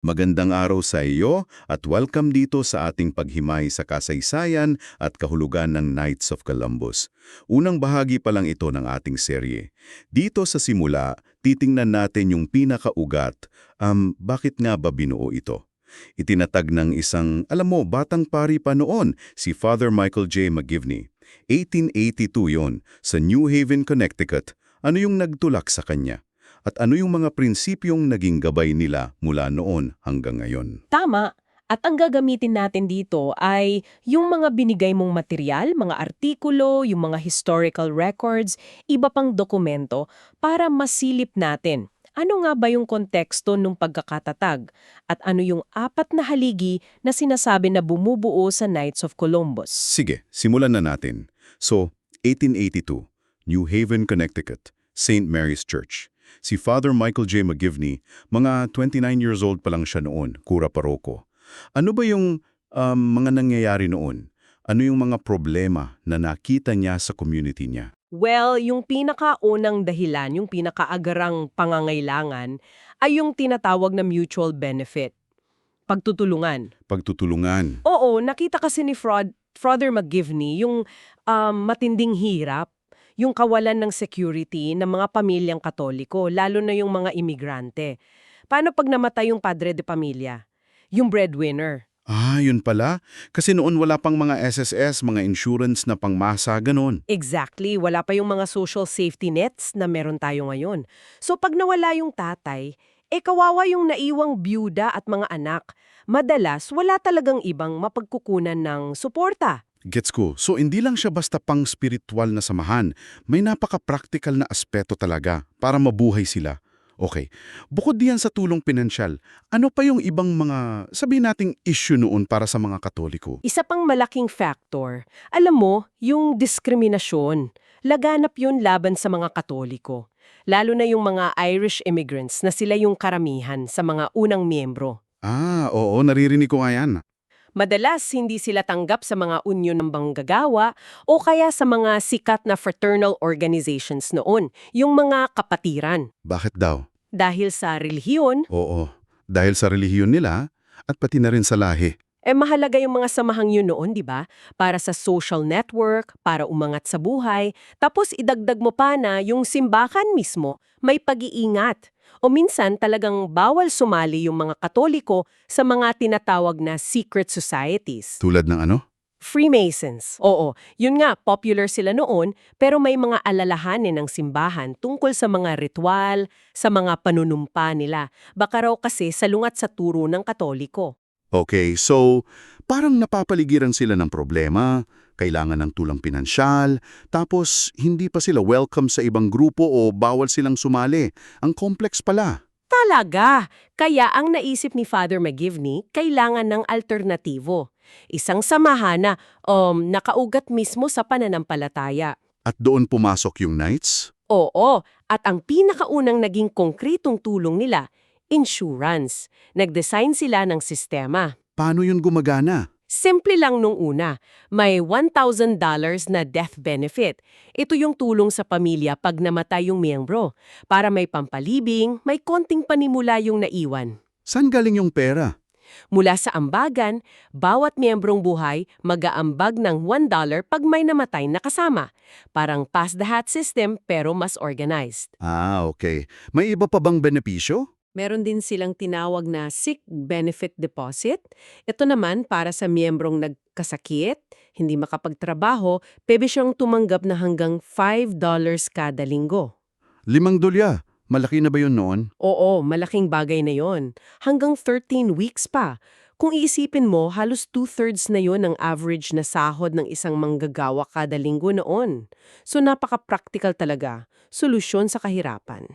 Magandang araw sa iyo at welcome dito sa ating paghimay sa kasaysayan at kahulugan ng Knights of Columbus. Unang bahagi pa lang ito ng ating serye. Dito sa simula, titingnan natin yung pinakaugat, bakit nga ba binuo ito? Itinatag ng isang, batang pari pa noon, si Father Michael J. McGivney. 1882 yon, sa New Haven, Connecticut. Ano yung nagtulak sa kanya? At ano yung mga prinsipyong naging gabay nila mula noon hanggang ngayon? Tama. At ang gagamitin natin dito ay yung mga binigay mong material, mga artikulo, yung mga historical records, iba pang dokumento para masilip natin. Ano nga ba yung konteksto ng pagkakatatag? At ano yung apat na haligi na sinasabi na bumubuo sa Knights of Columbus? Sige, simulan na natin. So, 1882, New Haven, Connecticut, St. Mary's Church. Si Father Michael J. McGivney, mga 29 years old pa lang siya noon, kura paroko. Ano ba yung mga nangyayari noon? Ano yung mga problema na nakita niya sa community niya? Well, yung pinakaunang dahilan, yung pinakaagarang pangangailangan, ay yung tinatawag na mutual benefit. Pagtutulungan. Pagtutulungan. Oo, nakita kasi ni Father McGivney yung matinding hirap, yung kawalan ng security ng mga pamilyang Katoliko, lalo na yung mga imigrante. Paano pag namatay yung padre de pamilya? Yung breadwinner. Yun pala. Kasi noon wala pang mga SSS, mga insurance na pangmasa, ganon. Exactly, wala pa yung mga social safety nets na meron tayo ngayon. So pag nawala yung tatay, kawawa yung naiwang byuda at mga anak. Madalas, wala talagang ibang mapagkukunan ng suporta. Gets ko. So, hindi lang siya basta pang-spiritual na samahan. May napaka-practical na aspeto talaga para mabuhay sila. Okay. Bukod diyan sa tulong pinansyal, ano pa yung ibang mga, sabihin nating issue noon para sa mga Katoliko? Isa pang malaking factor, alam mo, yung diskriminasyon. Laganap yun laban sa mga Katoliko. Lalo na yung mga Irish immigrants na sila yung karamihan sa mga unang miyembro. Oo, naririnig ko nga yan. Madalas, hindi sila tanggap sa mga unyon ng manggagawa o kaya sa mga sikat na fraternal organizations noon, yung mga kapatiran. Bakit daw? Dahil sa relihiyon, Oo, dahil sa relihiyon nila at pati na rin sa lahi. mahalaga yung mga samahang yun noon, di ba? Para sa social network, para umangat sa buhay. Tapos idagdag mo pa na yung simbahan mismo may pag-iingat. O minsan talagang bawal sumali yung mga Katoliko sa mga tinatawag na secret societies. Tulad ng ano? Freemasons. Oo, yun nga, popular sila noon, pero may mga alalahanin ng simbahan tungkol sa mga ritual, sa mga panunumpa nila. Baka raw kasi salungat sa turo ng Katoliko. Okay, so parang napapaligiran sila ng problema, kailangan ng tulang pinansyal, tapos hindi pa sila welcome sa ibang grupo o bawal silang sumali. Ang complex pala. Talaga! Kaya ang naisip ni Father McGivney, kailangan ng alternatibo. Isang samahan na nakaugat mismo sa pananampalataya. At doon pumasok yung Knights? Oo, at ang pinakaunang naging konkretong tulong nila, insurance. Nag-design sila ng sistema. Paano yun gumagana? Simple lang nung una, may $1,000 na death benefit. Ito yung tulong sa pamilya pag namatay yung miyembro. Para may pampalibing, may konting panimula yung naiwan. Saan galing yung pera? Mula sa ambagan, bawat miyembrong buhay mag-aambag ng $1 pag may namatay na kasama. Parang pass-the-hat system pero mas organized. Okay. May iba pa bang benepisyo? Meron din silang tinawag na sick benefit deposit. Ito naman para sa miyembrong nagkasakit, hindi makapagtrabaho, pwede siyang tumanggap na hanggang $5 kada linggo. $5. Malaki na ba yun noon? Oo, malaking bagay na yon. Hanggang 13 weeks pa. Kung iisipin mo, halos 2/3 na yon ang average na sahod ng isang manggagawa kada linggo noon. So napaka-practical talaga. Solusyon sa kahirapan.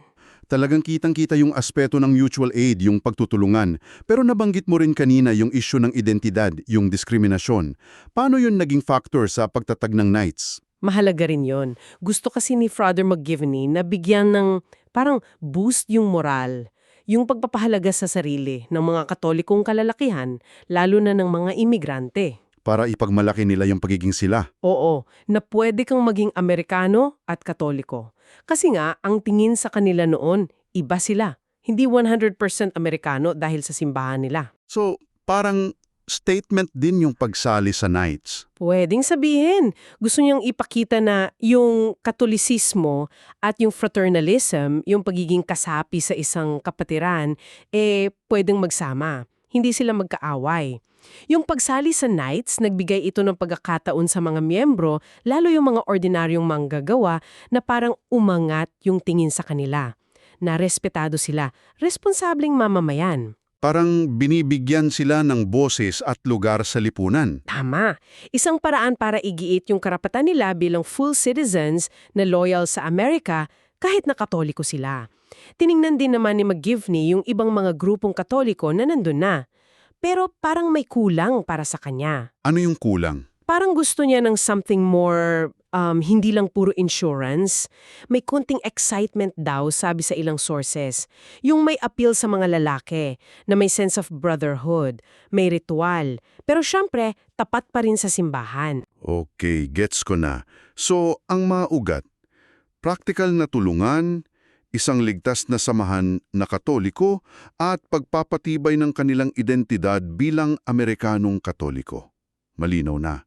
Talagang kitang-kita yung aspeto ng mutual aid, yung pagtutulungan. Pero nabanggit mo rin kanina yung issue ng identidad, yung diskriminasyon. Paano yun naging factor sa pagtatag ng Knights? Mahalaga rin yon. Gusto kasi ni Father McGivney na bigyan ng parang boost yung moral, yung pagpapahalaga sa sarili ng mga Katolikong kalalakihan, lalo na ng mga imigrante. Para ipagmalaki nila yung pagiging sila. Oo, na pwede kang maging Amerikano at Katoliko. Kasi nga, ang tingin sa kanila noon, iba sila. Hindi 100% Amerikano dahil sa simbahan nila. So, parang statement din yung pagsali sa Knights. Pwedeng sabihin, gusto niyang ipakita na yung Katolisismo at yung fraternalism, yung pagiging kasapi sa isang kapatiran, pwedeng magsama. Hindi sila magkaaway. Yung pagsali sa Knights, nagbigay ito ng pagkakataon sa mga miyembro, lalo yung mga ordinaryong manggagawa, na parang umangat yung tingin sa kanila. Na respetado sila, responsableng mamamayan. Parang binibigyan sila ng boses at lugar sa lipunan. Tama. Isang paraan para igiit yung karapatan nila bilang full citizens na loyal sa Amerika kahit na Katoliko sila. Tiningnan din naman ni McGivney yung ibang mga grupong Katoliko na nandun na. Pero parang may kulang para sa kanya. Ano yung kulang? Parang gusto niya ng something more, hindi lang puro insurance. May konting excitement daw, sabi sa ilang sources. Yung may appeal sa mga lalaki, na may sense of brotherhood, may ritual. Pero syempre, tapat pa rin sa simbahan. Okay, gets ko na. So, ang mga ugat, practical na tulungan, isang ligtas na samahan na Katoliko, at pagpapatibay ng kanilang identidad bilang Amerikanong Katoliko. Malinaw na.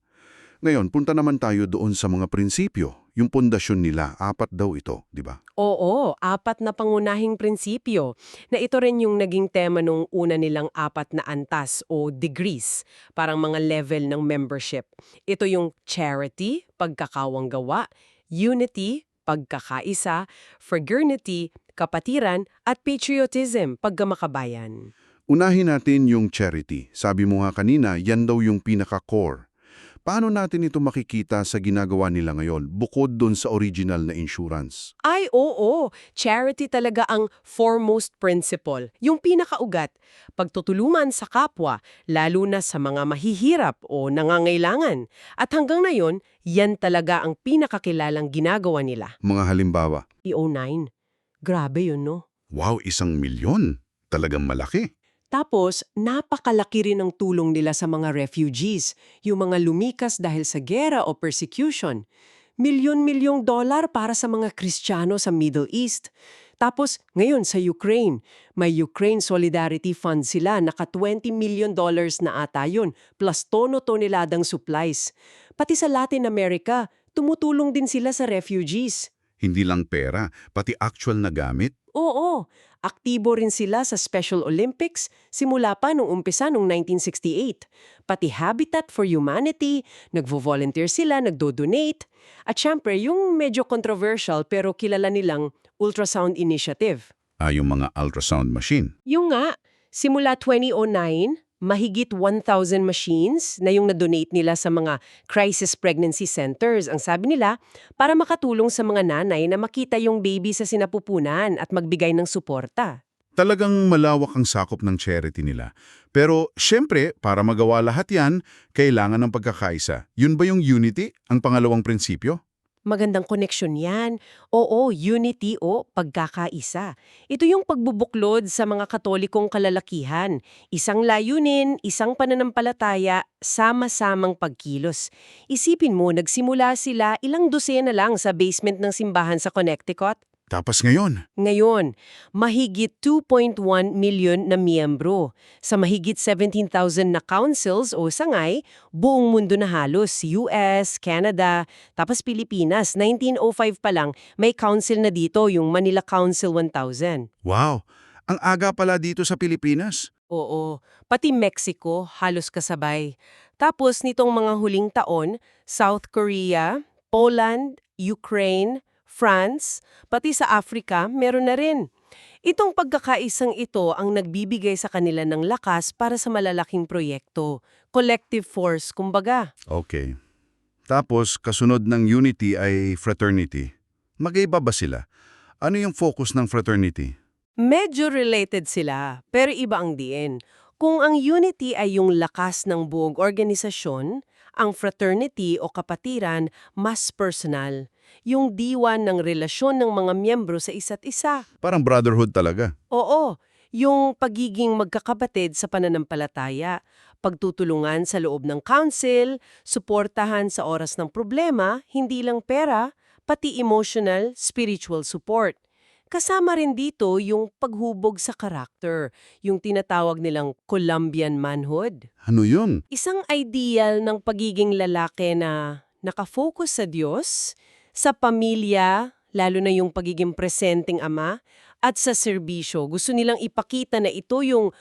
Ngayon, punta naman tayo doon sa mga prinsipyo. Yung pundasyon nila, 4 daw ito, di ba? Oo, 4 na pangunahing prinsipyo, na ito rin yung naging tema nung una nilang 4 na antas o degrees, parang mga level ng membership. Ito yung charity, pagkakawang gawa, unity, pagkakaisa, fraternity, kapatiran, at patriotism, pagkamakabayan. Unahin natin yung charity. Sabi mo nga kanina, yan daw yung pinaka-core. Paano natin ito makikita sa ginagawa nila ngayon, bukod doon sa original na insurance? Ay, oo. Charity talaga ang foremost principle. Yung pinakaugat, pagtutulungan sa kapwa, lalo na sa mga mahihirap o nangangailangan. At hanggang ngayon, yan talaga ang pinakakilalang ginagawa nila. Mga halimbawa, E09. Grabe yun, no? wow, 1,000,000. Talagang malaki. Tapos, napakalaki rin ang tulong nila sa mga refugees, yung mga lumikas dahil sa gera o persecution. Milyon-milyong dollar para sa mga Kristiyano sa Middle East. Tapos, ngayon sa Ukraine, may Ukraine Solidarity Fund sila, naka $20 million na ata yun, plus tono-toneladang supplies. Pati sa Latin America, tumutulong din sila sa refugees. Hindi lang pera, pati actual na gamit. Oo, aktibo rin sila sa Special Olympics simula pa nung umpisa nung 1968. Pati Habitat for Humanity, nagvo-volunteer sila, nagdo-donate. At syempre, yung medyo controversial pero kilala nilang Ultrasound Initiative. Yung mga ultrasound machine. Yung nga, simula 2009, mahigit 1,000 machines na yung na-donate nila sa mga crisis pregnancy centers. Ang sabi nila, para makatulong sa mga nanay na makita yung baby sa sinapupunan at magbigay ng suporta. Talagang malawak ang sakop ng charity nila. Pero syempre, para magawa lahat yan, kailangan ng pagkakaisa. Yun ba yung unity, ang pangalawang prinsipyo? Magandang koneksyon yan. Oo, unity o pagkakaisa. Ito yung pagbubuklod sa mga Katolikong kalalakihan. Isang layunin, isang pananampalataya, sama-samang pagkilos. Isipin mo, nagsimula sila ilang dosena lang sa basement ng simbahan sa Connecticut. Tapos ngayon, Ngayon, mahigit 2.1 million na miyembro. Sa mahigit 17,000 na councils o sangay, buong mundo na halos, US, Canada, tapos Pilipinas. 1905 pa lang, may council na dito, yung Manila Council 1000. wow, ang aga pala dito sa Pilipinas. Oo, pati Mexico, halos kasabay. Tapos nitong mga huling taon, South Korea, Poland, Ukraine, France, pati sa Africa, meron na rin. Itong pagkakaisang ito ang nagbibigay sa kanila ng lakas para sa malalaking proyekto. Collective force, kumbaga. Okay. Tapos, kasunod ng unity ay fraternity. Magkaiba ba sila? Ano yung focus ng fraternity? Medyo related sila, pero iba ang diin. Kung ang unity ay yung lakas ng buong organisasyon, ang fraternity o kapatiran mas personal. Yung diwa ng relasyon ng mga miyembro sa isa't isa. Parang brotherhood talaga. Oo, yung pagiging magkakapatid sa pananampalataya, pagtutulungan sa loob ng council, suportahan sa oras ng problema, hindi lang pera, pati emotional, spiritual support. Kasama rin dito yung paghubog sa karakter, yung tinatawag nilang Colombian manhood. Ano yun? Isang ideal ng pagiging lalaki na nakafocus sa Diyos, sa pamilya, lalo na yung pagiging presenteng ama, at sa serbisyo. Gusto nilang ipakita na ito yung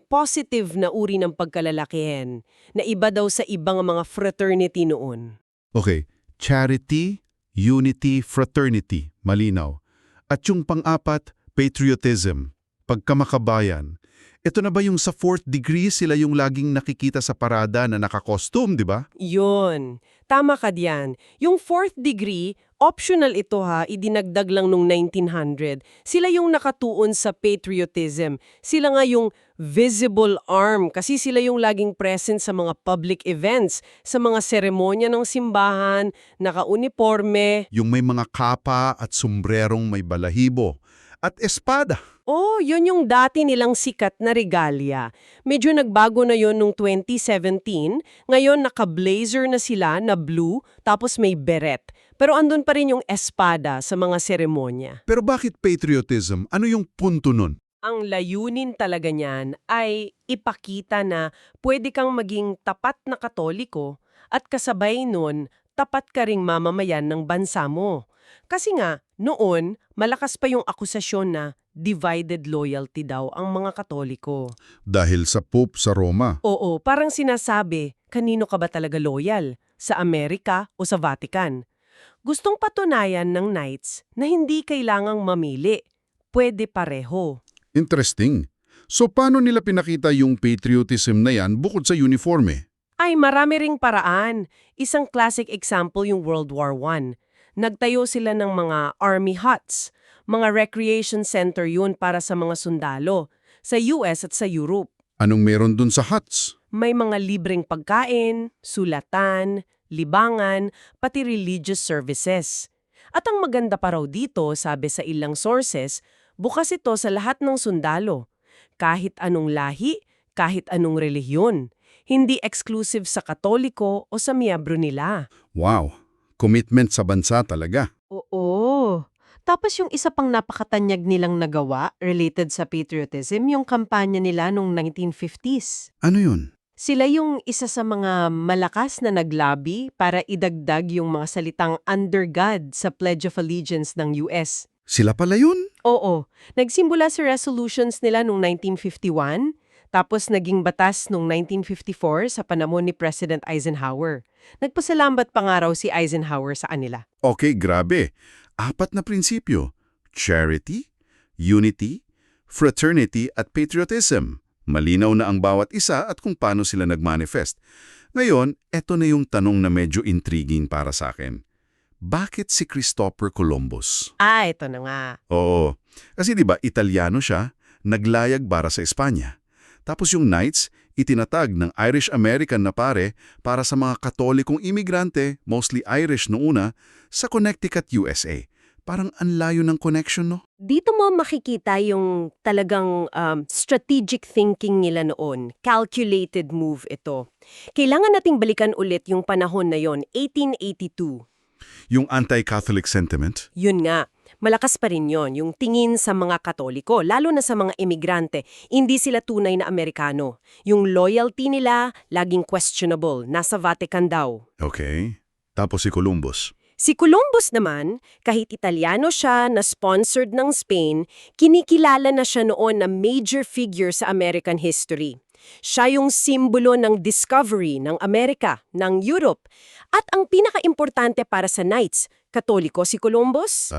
positive na uri ng pagkalalakihan, na iba daw sa ibang mga fraternity noon. Okay, charity, unity, fraternity, malinaw. At yung pang-apat, patriotism, pagkamakabayan. Ito na ba yung sa 4th degree sila yung laging nakikita sa parada na naka-costume, di ba? Yun. Tama ka diyan. Yung 4th degree, optional ito ha, idinagdag lang nung 1900. Sila yung nakatuon sa patriotism. Sila nga yung visible arm kasi sila yung laging present sa mga public events, sa mga seremonya ng simbahan, naka-uniforme. Yung may mga kapa at sombrerong may balahibo. At espada. Oh, yun yung dati nilang sikat na regalia. Medyo nagbago na yun nung 2017. Ngayon naka-blazer na sila na blue, tapos may beret. Pero andun pa rin yung espada sa mga seremonya. Pero bakit patriotism? Ano yung punto nun? Ang layunin talaga niyan ay ipakita na pwede kang maging tapat na Katoliko at kasabay nun, tapat ka ring mamamayan ng bansa mo. Kasi nga, noon, malakas pa yung akusasyon na divided loyalty daw ang mga Katoliko. Dahil sa Pope sa Roma. Oo, parang sinasabi, kanino ka ba talaga loyal? Sa Amerika o sa Vatican? Gustong patunayan ng Knights na hindi kailangang mamili. Pwede pareho. Interesting. So paano nila pinakita yung patriotism na yan bukod sa uniforme? Ay, marami ring paraan. Isang classic example yung World War I. Nagtayo sila ng mga army huts. Mga recreation center yun para sa mga sundalo. Sa US at sa Europe. Anong meron dun sa huts? May mga libreng pagkain, sulatan, libangan, pati religious services. At ang maganda pa raw dito, sabi sa ilang sources, bukas ito sa lahat ng sundalo. Kahit anong lahi, kahit anong relihiyon. Hindi exclusive sa Katoliko o sa miyembro nila. Wow, commitment sa bansa talaga. Oo. Tapos yung isa pang napakatanyag nilang nagawa related sa patriotism, yung kampanya nila noong 1950s. Ano yun? Sila yung isa sa mga malakas na naglabi para idagdag yung mga salitang under God sa Pledge of Allegiance ng US. Sila pala yun? Oo. Nagsimula sa resolutions nila noong 1951, tapos naging batas noong 1954 sa panahon ni President Eisenhower. Nagpasalamat pa nga raw si Eisenhower sa kanila. Okay, grabe. 4 na prinsipyo. Charity, unity, fraternity at patriotism. Malinaw na ang bawat isa at kung paano sila nagmanifest. Ngayon, eto na yung tanong na medyo intriguing para sa akin. Bakit si Christopher Columbus? Ito na nga. Oo, kasi 'di ba Italyano siya, naglayag para sa Espanya. Tapos yung Knights, itinatag ng Irish-American na pare para sa mga Katolikong imigrante, mostly Irish noong una, sa Connecticut, USA. Parang anlayo ng connection, no? Dito mo makikita yung talagang strategic thinking nila noon. Calculated move ito. Kailangan nating balikan ulit yung panahon na yon, 1882. Yung anti-Catholic sentiment. Yun nga, malakas pa rin yon, yung tingin sa mga Katoliko, lalo na sa mga emigrante. Hindi sila tunay na Amerikano. Yung loyalty nila, laging questionable, nasa Vatican daw. Okay. Tapos si Columbus. Si Columbus naman, kahit Italyano siya na sponsored ng Spain, kinikilala na siya noon na major figure sa American history. Siya yung simbolo ng discovery ng Amerika, ng Europe. At ang pinaka-importante para sa Knights, Katoliko si Columbus?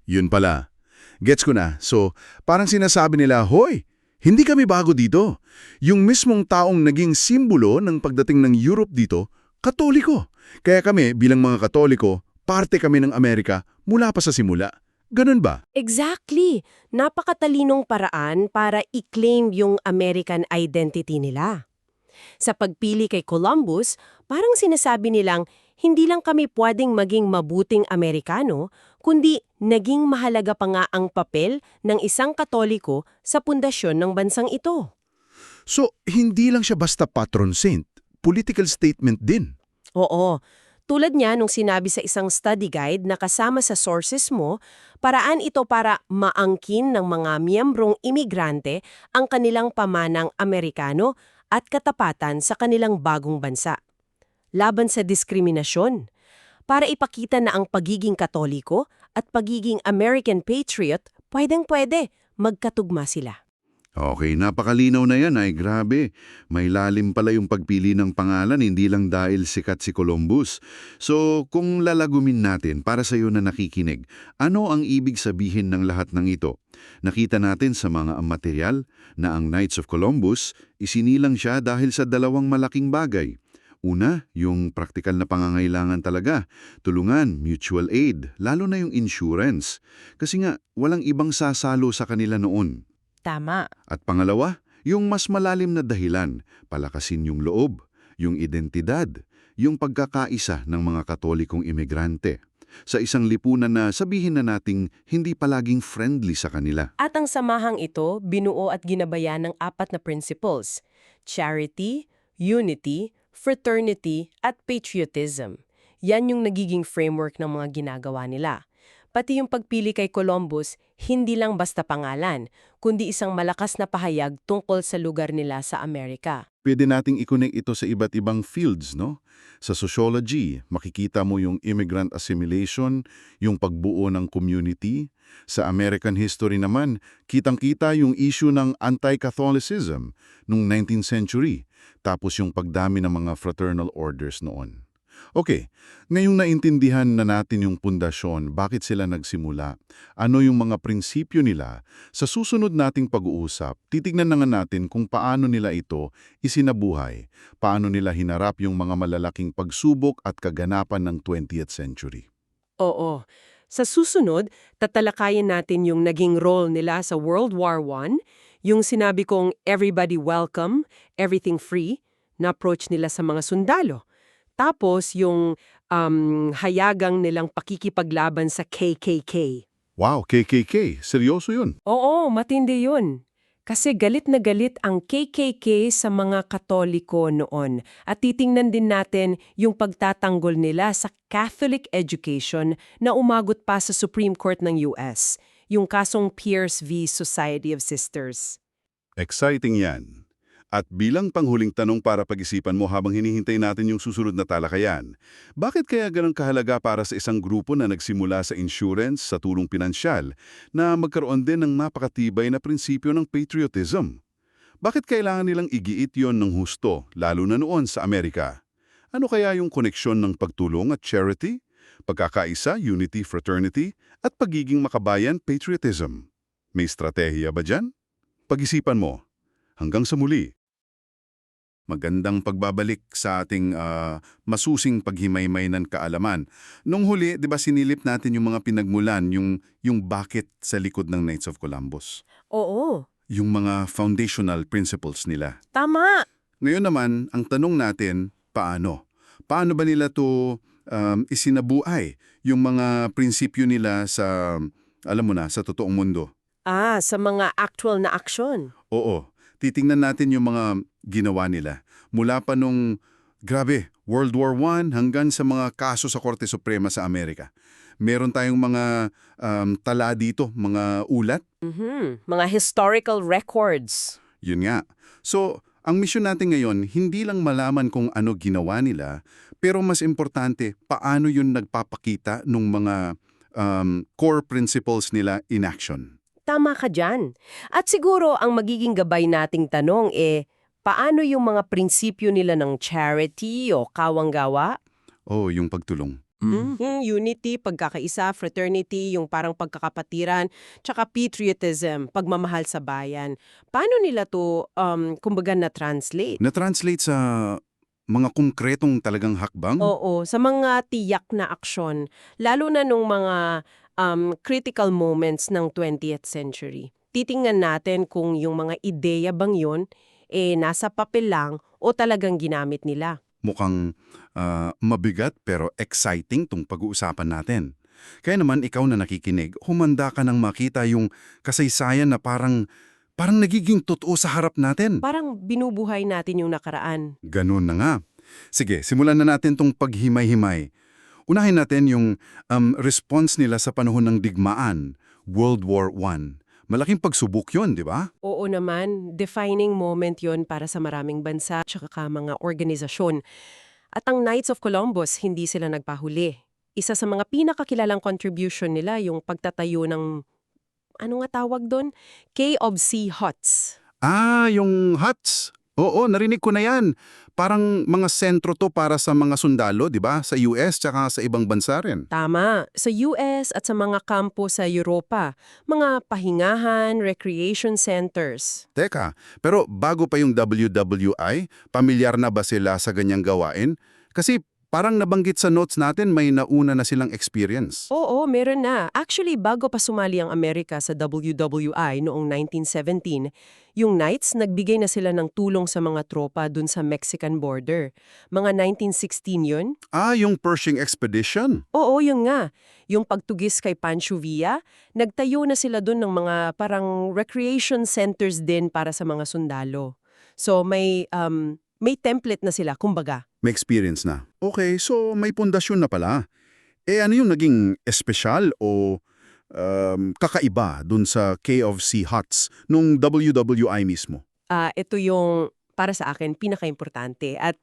Yun pala. Gets ko na. So, parang sinasabi nila, hoy, hindi kami bago dito. Yung mismong taong naging simbolo ng pagdating ng Europe dito, Katoliko. Kaya kami, bilang mga Katoliko, parte kami ng Amerika mula pa sa simula. Ganun ba? Exactly. Napakatalinong paraan para i-claim yung American identity nila. Sa pagpili kay Columbus, parang sinasabi nilang, hindi lang kami pwedeng maging mabuting Amerikano, kundi naging mahalaga pa nga ang papel ng isang Katoliko sa pundasyon ng bansang ito. So, hindi lang siya basta patron saint. Political statement din. Oo, Tulad niya nung sinabi sa isang study guide na kasama sa sources mo, paraan ito para maangkin ng mga miyembrong imigrante ang kanilang pamanang Amerikano at katapatan sa kanilang bagong bansa. Laban sa diskriminasyon, para ipakita na ang pagiging Katoliko at pagiging American patriot, pwedeng-pwede, magkatugma sila. Okay, napakalinaw na yan ay grabe. May lalim pala yung pagpili ng pangalan, hindi lang dahil sikat si Columbus. So, kung lalagumin natin para sa iyo na nakikinig, ano ang ibig sabihin ng lahat ng ito? Nakita natin sa mga material na ang Knights of Columbus, isinilang siya dahil sa dalawang malaking bagay. Una, yung praktikal na pangangailangan talaga, tulungan, mutual aid, lalo na yung insurance. Kasi nga, walang ibang sasalo sa kanila noon. Tama. At pangalawa, yung mas malalim na dahilan, palakasin yung loob, yung identidad, yung pagkakaisa ng mga Katolikong imigrante. Sa isang lipunan na sabihin na nating hindi palaging friendly sa kanila. At ang samahang ito, binuo at ginabayan ng 4 na principles: charity, unity, fraternity, at patriotism. Yan yung nagiging framework ng mga ginagawa nila. Pati yung pagpili kay Columbus, hindi lang basta pangalan, kundi isang malakas na pahayag tungkol sa lugar nila sa Amerika. Pwede nating i-connect ito sa iba't ibang fields, no? Sa sociology, makikita mo yung immigrant assimilation, yung pagbuo ng community. Sa American history naman, kitang-kita yung issue ng anti-Catholicism noong 19th century, tapos yung pagdami ng mga fraternal orders noon. Okay, ngayong naintindihan na natin yung pundasyon, bakit sila nagsimula, ano yung mga prinsipyo nila, sa susunod nating pag-uusap, titignan na nga natin kung paano nila ito isinabuhay, paano nila hinarap yung mga malalaking pagsubok at kaganapan ng 20th century. Oo. Sa susunod, tatalakayin natin yung naging role nila sa World War I, yung sinabi kong everybody welcome, everything free, na approach nila sa mga sundalo. Tapos yung hayagang nilang pakikipaglaban sa KKK. Wow, KKK, seryoso yun? Oo, matindi yun. Kasi galit na galit ang KKK sa mga Katoliko noon. At titingnan din natin yung pagtatanggol nila sa Catholic education na umagot pa sa Supreme Court ng US, yung kasong Pierce v. Society of Sisters. Exciting yan. At bilang panghuling tanong para pag-isipan mo habang hinihintay natin yung susunod na talakayan, bakit kaya ganang kahalaga para sa isang grupo na nagsimula sa insurance, sa tulong pinansyal, na magkaroon din ng napakatibay na prinsipyo ng patriotism? Bakit kailangan nilang igiit yon ng husto, lalo na noon sa Amerika? Ano kaya yung koneksyon ng pagtulong at charity, pagkakaisa, unity, fraternity, at pagiging makabayan, patriotism? May estratehiya ba dyan? Pag-isipan mo. Hanggang sa muli. Magandang pagbabalik sa ating masusing paghimay-may ng kaalaman. Nung huli, di ba sinilip natin yung mga pinagmulan, yung bakit sa likod ng Knights of Columbus? Oo, Yung mga foundational principles nila. tama. Ngayon naman, ang tanong natin, paano? Paano ba nila to isinabuhay? Yung mga prinsipyo nila sa, alam mo na, sa totoong mundo. Sa mga actual na aksyon. Oo. Titingnan natin yung mga ginawa nila. Mula pa nung, grabe, World War I hanggang sa mga kaso sa Korte Suprema sa Amerika. Meron tayong mga tala dito, mga ulat. Mga historical records. Yun nga. So, ang misyon natin ngayon, hindi lang malaman kung ano ginawa nila, pero mas importante, paano yun nagpapakita ng mga core principles nila in action. Tama ka dyan. At siguro ang magiging gabay nating tanong paano yung mga prinsipyo nila ng charity o kawanggawa? Oh, yung pagtulong. Unity, pagkakaisa, fraternity, yung parang pagkakapatiran, tsaka patriotism, pagmamahal sa bayan. Paano nila to, kumbaga na-translate? Na-translate sa mga konkretong talagang hakbang? Oo, sa mga tiyak na aksyon, lalo na nung mga critical moments ng 20th century. Titingnan natin kung yung mga ideya bang yun, nasa papel lang o talagang ginamit nila. Mukhang mabigat pero exciting tong pag-uusapan natin. Kaya naman ikaw na nakikinig, humanda ka nang makita yung kasaysayan na parang nagiging totoo sa harap natin. Parang binubuhay natin yung nakaraan. Ganun na nga. Sige, simulan na natin tong paghimay-himay. Unahin natin yung response nila sa panahon ng digmaan, World War I. Malaking pagsubok yun, di ba? Oo naman, defining moment yon para sa maraming bansa at mga organisasyon. At ang Knights of Columbus, hindi sila nagpahuli. Isa sa mga pinakakilalang contribution nila yung pagtatayo ng, ano nga tawag doon? K of C Huts. Yung huts. Oo, narinig ko na yan. Parang mga sentro to para sa mga sundalo, di ba? Sa US tsaka sa ibang bansa rin. Tama, sa US at sa mga kampo sa Europa, mga pahingahan, recreation centers. Teka, pero bago pa yung WWI, pamilyar na ba sila sa ganyang gawain? Kasi parang nabanggit sa notes natin may nauna na silang experience. Oo, meron na. Actually, bago pa sumali ang Amerika sa WWI noong 1917, yung Knights nagbigay na sila ng tulong sa mga tropa dun sa Mexican border. Mga 1916 yun? Yung Pershing Expedition. Oo, yun nga. Yung pagtugis kay Pancho Villa, nagtayo na sila dun ng mga parang recreation centers din para sa mga sundalo. So may template na sila, kumbaga. May experience na. Okay, so may pundasyon na pala. Ano yung naging espesyal o kakaiba dun sa K of C Huts nung WWI mismo? Ito yung, para sa akin, pinaka-importante. At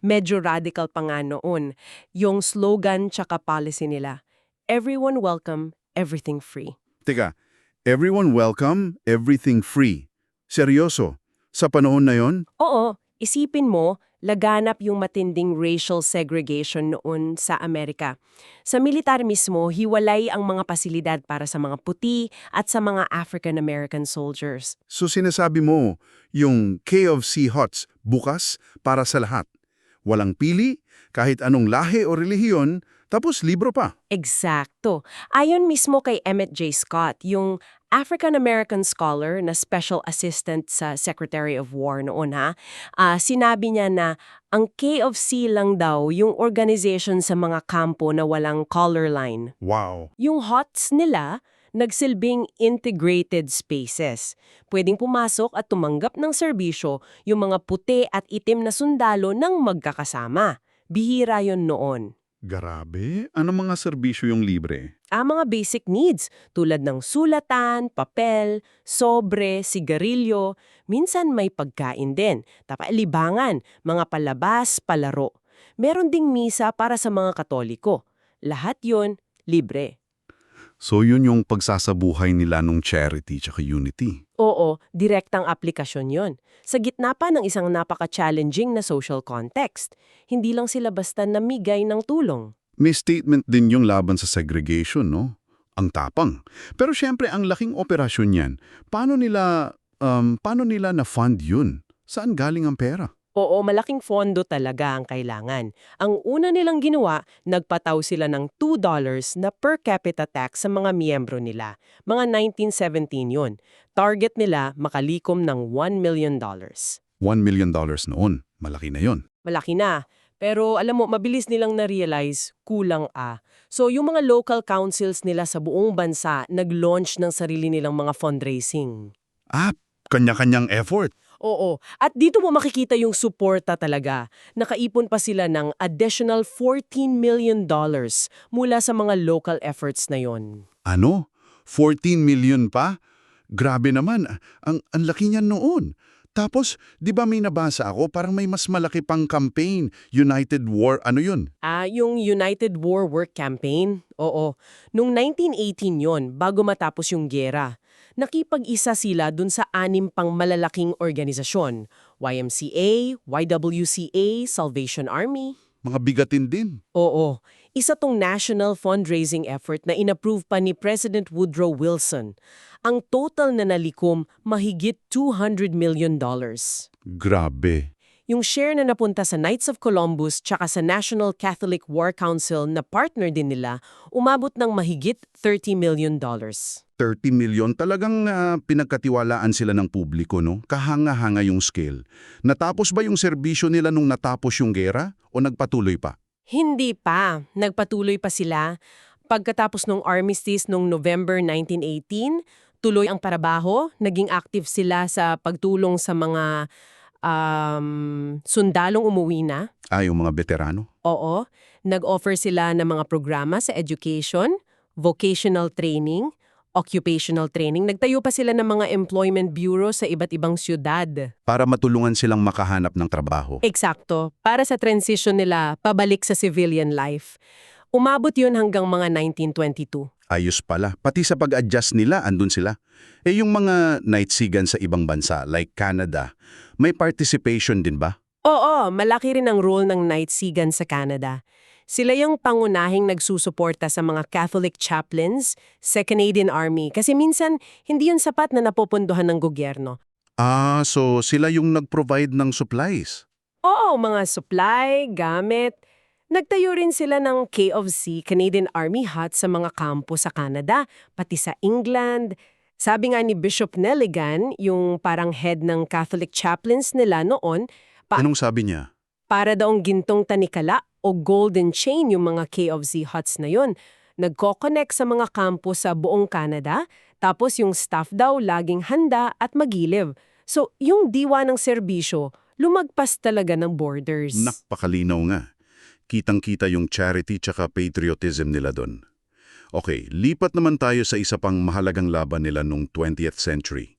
medyo radical pa nga noon. Yung slogan tsaka policy nila, everyone welcome, everything free. Teka, everyone welcome, everything free. Seryoso? Sa panahon na yon? Oo, isipin mo, laganap yung matinding racial segregation noon sa Amerika. Sa militar mismo, hiwalay ang mga pasilidad para sa mga puti at sa mga African-American soldiers. So sinasabi mo, yung K of C Huts bukas para sa lahat. Walang pili, kahit anong lahi o relihiyon, tapos libro pa. Eksakto. Ayon mismo kay Emmett J. Scott, yung African-American scholar na special assistant sa Secretary of War noon sinabi niya na ang K of C lang daw yung organization sa mga kampo na walang color line. Wow. Yung HOTS nila, nagsilbing integrated spaces. Pwedeng pumasok at tumanggap ng serbisyo yung mga puti at itim na sundalo ng magkakasama. Bihira yon noon. Grabe, ano mga serbisyo yung libre? Mga basic needs tulad ng sulatan, papel, sobre, sigarilyo, minsan may pagkain din, libangan, mga palabas, palaro. Meron ding misa para sa mga Katoliko. Lahat yon libre. So yun yung pagsasabuhay nila nung charity tsaka unity. Oo, direktang aplikasyon yon. Sa gitna pa ng isang napaka-challenging na social context, hindi lang sila basta namigay ng tulong. May statement din yung laban sa segregation, no? Ang tapang. Pero syempre, ang laking operasyon yan. Paano nila na-fund yun? Saan galing ang pera? Oo, malaking fondo talaga ang kailangan. Ang una nilang ginawa, nagpataw sila ng $2 na per capita tax sa mga miyembro nila. Mga 1917 yun. Target nila, makalikom ng $1 million. $1 million noon. Malaki na yon. Malaki na. Pero alam mo, mabilis nilang na-realize, kulang . So yung mga local councils nila sa buong bansa, nag-launch ng sarili nilang mga fundraising. Kanya-kanyang effort. Oo. At dito mo makikita yung suporta talaga. Nakaipon pa sila ng additional $14 million mula sa mga local efforts na yon. Ano? 14 million pa? Grabe naman. Ang laki niyan noon. Tapos, di ba may nabasa ako, parang may mas malaki pang campaign, United War, ano yun? Yung United War Work Campaign? Oo. Noong 1918 yon, bago matapos yung giyera. Nakipag-isa sila dun sa 6 pang malalaking organisasyon. YMCA, YWCA, Salvation Army. Mga bigatin din. Oo. Isa tong national fundraising effort na inapprove pa ni President Woodrow Wilson. Ang total na nalikom, mahigit $200 million. Grabe. Yung share na napunta sa Knights of Columbus tsaka sa National Catholic War Council na partner din nila, umabot ng mahigit $30 million. 30 million talagang pinagkatiwalaan sila ng publiko, no? Kahanga-hanga yung scale. Natapos ba yung serbisyo nila nung natapos yung gera o nagpatuloy pa? Hindi pa. Nagpatuloy pa sila. Pagkatapos ng armistice noong November 1918, tuloy ang parabaho, naging active sila sa pagtulong sa mga sundalong umuwi na. Yung mga veterano? Oo, nag-offer sila ng mga programa sa education, vocational training, occupational training. Nagtayo pa sila ng mga employment bureau sa iba't ibang syudad. Para matulungan silang makahanap ng trabaho. Eksakto, para sa transition nila pabalik sa civilian life. Umabot yun hanggang mga 1922. Ayos pala. Pati sa pag-adjust nila, andun sila. Yung mga nightsigan sa ibang bansa, like Canada, may participation din ba? Oo, malaki rin ang role ng nightsigan sa Canada. Sila yung pangunahing nagsusuporta sa mga Catholic chaplains sa Canadian Army kasi minsan hindi yun sapat na napopondohan ng gobyerno. So sila yung nag-provide ng supplies. Oo, mga supply, gamit. Nagtayo rin sila ng KOC, Canadian Army Hut sa mga kampo sa Canada, pati sa England. Sabi nga ni Bishop Nelligan, yung parang head ng Catholic chaplains nila noon, Anong sabi niya? para daong gintong tanikala o golden chain yung mga KOC huts na yun. Nagko-connect sa mga kampo sa buong Canada, tapos yung staff daw laging handa at magiliw. So, yung diwa ng serbisyo, lumagpas talaga ng borders. Napakalinaw nga. Kitang-kita yung charity tsaka patriotism nila doon. Okay, lipat naman tayo sa isa pang mahalagang laban nila nung 20th century.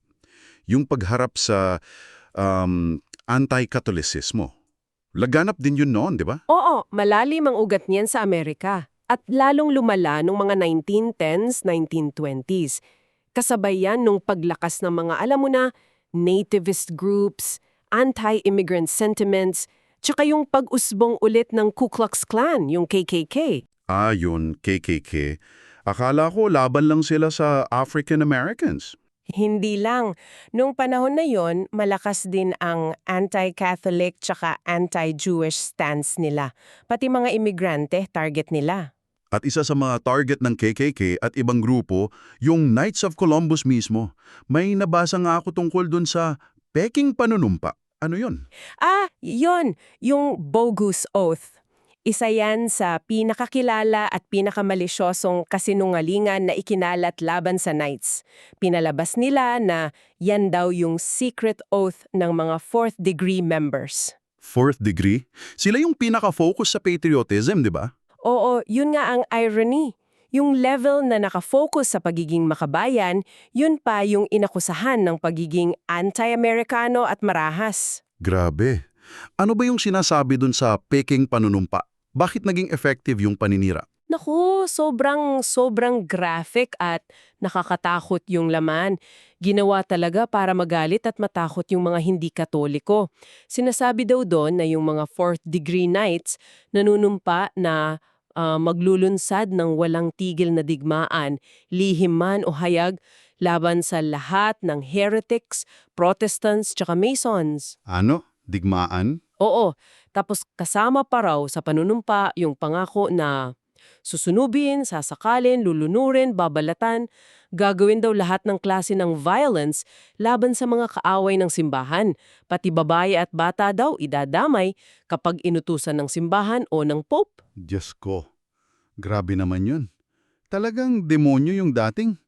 Yung pagharap sa anti-Catholicismo. Laganap din yun noon, di ba? Oo, malalim ang ugat niyan sa Amerika. At lalong lumala nung mga 1910s, 1920s. Kasabay yan nung paglakas ng mga, alam mo na, nativist groups, anti-immigrant sentiments, tsaka yung pag-usbong ulit ng Ku Klux Klan, yung KKK. Yun, KKK. Akala ko laban lang sila sa African Americans. Hindi lang. Nung panahon na yon, malakas din ang anti-Catholic tsaka anti-Jewish stance nila. Pati mga imigrante, target nila. At isa sa mga target ng KKK at ibang grupo, yung Knights of Columbus mismo. May nabasa nga ako tungkol dun sa peking panunumpa. Ano yun? Yon, yung bogus oath. Isa yan sa pinakakilala at pinakamalisyosong kasinungalingan na ikinalat laban sa Knights. Pinalabas nila na yan daw yung secret oath ng mga fourth-degree members. Fourth degree? Sila yung pinaka-focus sa patriotism, di ba? Oo, yun nga ang irony. Yung level na nakafocus sa pagiging makabayan, yun pa yung inakusahan ng pagiging anti-Amerikano at marahas. Grabe. Ano ba yung sinasabi dun sa peking panunumpa? Bakit naging effective yung paninira? Naku, sobrang graphic at nakakatakot yung laman. Ginawa talaga para magalit at matakot yung mga hindi Katoliko. Sinasabi daw doon na yung mga fourth-degree knights nanunumpa na maglulunsad ng walang tigil na digmaan, lihim man o hayag, laban sa lahat ng heretics, Protestants, tsaka Masons. Ano? Digmaan? Oo, tapos kasama pa raw sa panunumpa yung pangako na susunubin, sasakalin, lulunurin, babalatan, gagawin daw lahat ng klase ng violence laban sa mga kaaway ng simbahan, pati babae at bata daw idadamay kapag inutusan ng simbahan o ng Pope. Diyos ko. Grabe naman yun. Talagang demonyo yung dating.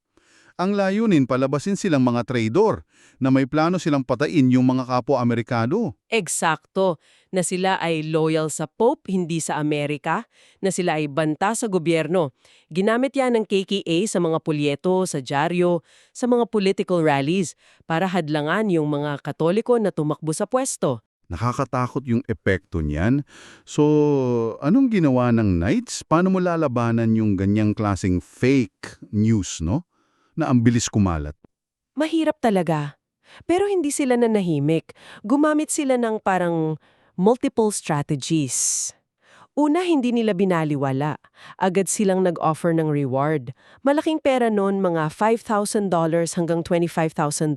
Ang layunin palabasin silang mga traidor na may plano silang patayin yung mga kapwa-Amerikano. Eksakto, na sila ay loyal sa Pope, hindi sa Amerika, na sila ay banta sa gobyerno. Ginamit yan ng KKA sa mga pulyeto, sa dyaryo, sa mga political rallies para hadlangan yung mga Katoliko na tumakbo sa pwesto. Nakakatakot yung epekto niyan. So, anong ginawa ng Knights? Paano mo lalabanan yung ganyang klaseng fake news, no? Na ang bilis kumalat? Mahirap talaga. Pero hindi sila nanahimik. Gumamit sila ng parang multiple strategies. Una, hindi nila binaliwala. Agad silang nag-offer ng reward. Malaking pera noon, mga $5,000 hanggang $25,000.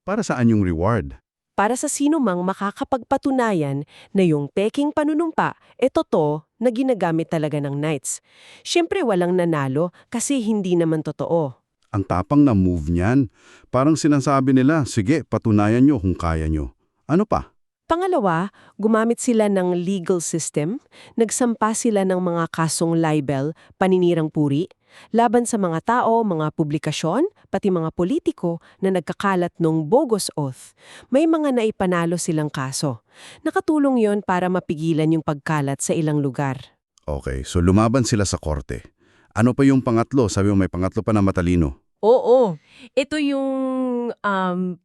Para saan yung reward? Para sa sino mang makakapagpatunayan na yung peking panunumpa, totoo na ginagamit talaga ng Knights. Siyempre walang nanalo kasi hindi naman totoo. Ang tapang na move niyan. Parang sinasabi nila, sige, patunayan nyo kung kaya nyo. Ano pa? Pangalawa, gumamit sila ng legal system, nagsampa sila ng mga kasong libel, paninirang puri, laban sa mga tao, mga publikasyon, pati mga politiko na nagkakalat ng bogus oath. May mga naipanalo silang kaso. Nakatulong yon para mapigilan yung pagkalat sa ilang lugar. Okay, so lumaban sila sa korte. Ano pa yung pangatlo? Sabi mo may pangatlo pa na matalino. Oo. Ito yung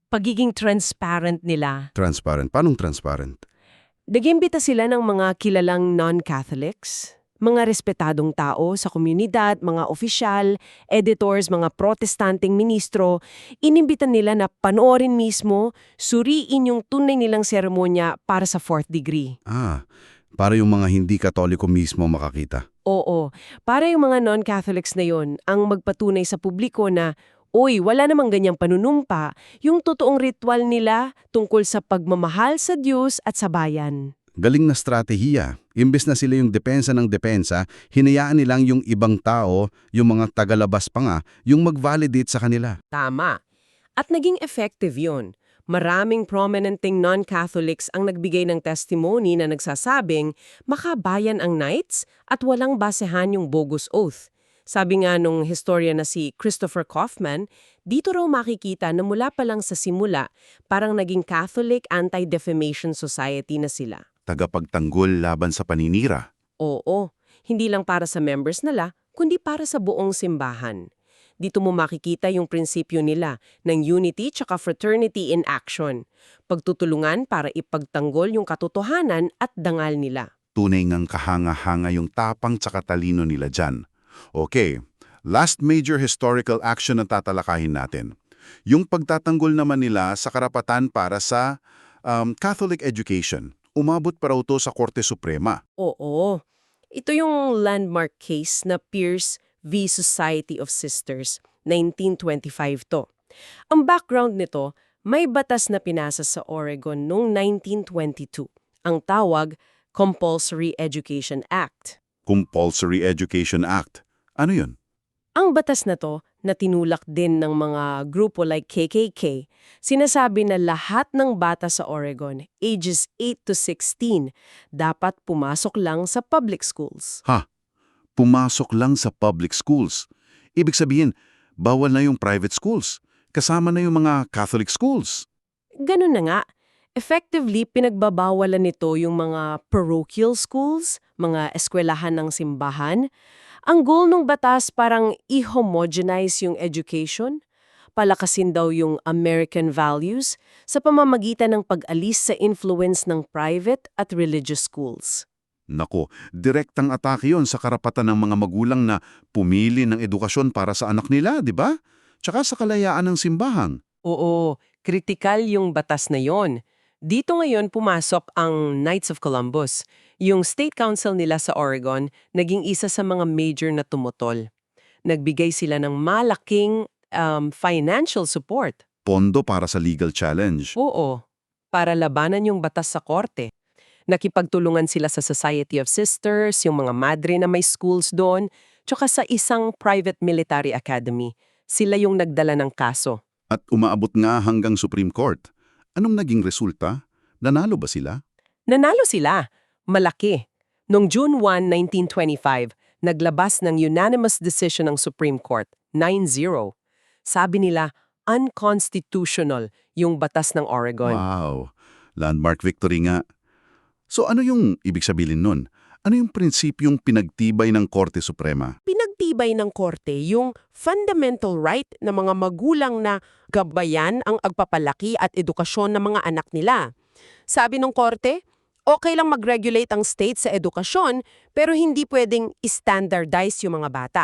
pagiging transparent nila. Transparent. Paanong transparent? Nagimbita sila ng mga kilalang non-Catholics, mga respetadong tao sa komunidad, mga opisyal, editors, mga protestanteng ministro. Inimbitan nila na panoorin mismo, suriin yung tunay nilang seremonya para sa 4th degree. Para yung mga hindi Katoliko mismo makakita. Oo, para yung mga non-Catholics na yon ang magpatunay sa publiko na, uy, wala namang ganyang panunumpa, yung totoong ritual nila tungkol sa pagmamahal sa Diyos at sa bayan. Galing na strategiya. Imbes na sila yung depensa ng depensa, hinayaan nilang yung ibang tao, yung mga tagalabas pa nga, yung mag-validate sa kanila. Tama. At naging effective yun. Maraming prominenteng non-Catholics ang nagbigay ng testimony na nagsasabing makabayan ang Knights at walang basehan yung bogus oath. Sabi nga nung historian na si Christopher Kaufman, dito raw makikita na mula pa lang sa simula, parang naging Catholic Anti-Defamation Society na sila. Tagapagtanggol laban sa paninira. Oo, hindi lang para sa members nila, kundi para sa buong simbahan. Dito mo makikita yung prinsipyo nila ng unity tsaka fraternity in action. Pagtutulungan para ipagtanggol yung katotohanan at dangal nila. Tunay ngang kahanga-hanga yung tapang tsaka talino nila dyan. Okay, last major historical action na tatalakayin natin. Yung pagtatanggol naman nila sa karapatan para sa Catholic education. Umabot pa raw to sa Korte Suprema. Oo, ito yung landmark case na Pierce v. Society of Sisters, 1925 to. Ang background nito, may batas na pinasa sa Oregon noong 1922. Ang tawag, Compulsory Education Act. Compulsory Education Act. Ano yun? Ang batas na to, na tinulak din ng mga grupo like KKK, sinasabi na lahat ng bata sa Oregon, ages 8 to 16, dapat pumasok lang sa public schools. Pumasok lang sa public schools. Ibig sabihin, bawal na yung private schools. Kasama na yung mga Catholic schools. Ganun na nga. Effectively, pinagbabawalan nito yung mga parochial schools, mga eskwelahan ng simbahan. Ang goal ng batas parang i-homogenize yung education, palakasin daw yung American values sa pamamagitan ng pag-alis sa influence ng private at religious schools. Nako, direktang atake yon sa karapatan ng mga magulang na pumili ng edukasyon para sa anak nila, di ba? Tsaka sa kalayaan ng simbahan. Oo, kritikal yung batas na yon. Dito ngayon pumasok ang Knights of Columbus. Yung state council nila sa Oregon naging isa sa mga major na tumutol. Nagbigay sila ng malaking financial support. Pondo para sa legal challenge. Oo, para labanan yung batas sa korte. Nakipagtulungan sila sa Society of Sisters, yung mga madre na may schools doon, tsaka sa isang private military academy. Sila yung nagdala ng kaso. At umaabot nga hanggang Supreme Court. Anong naging resulta? Nanalo ba sila? Nanalo sila. Malaki. Noong June 1, 1925, naglabas ng unanimous decision ng Supreme Court, 9-0. Sabi nila, unconstitutional yung batas ng Oregon. Wow, landmark victory nga. So ano yung ibig sabihin nun? Ano yung prinsipyong pinagtibay ng Korte Suprema? Pinagtibay ng korte yung fundamental right ng mga magulang na gabayan ang agpapalaki at edukasyon ng mga anak nila. Sabi ng korte, okay lang mag-regulate ang state sa edukasyon pero hindi pwedeng standardize yung mga bata.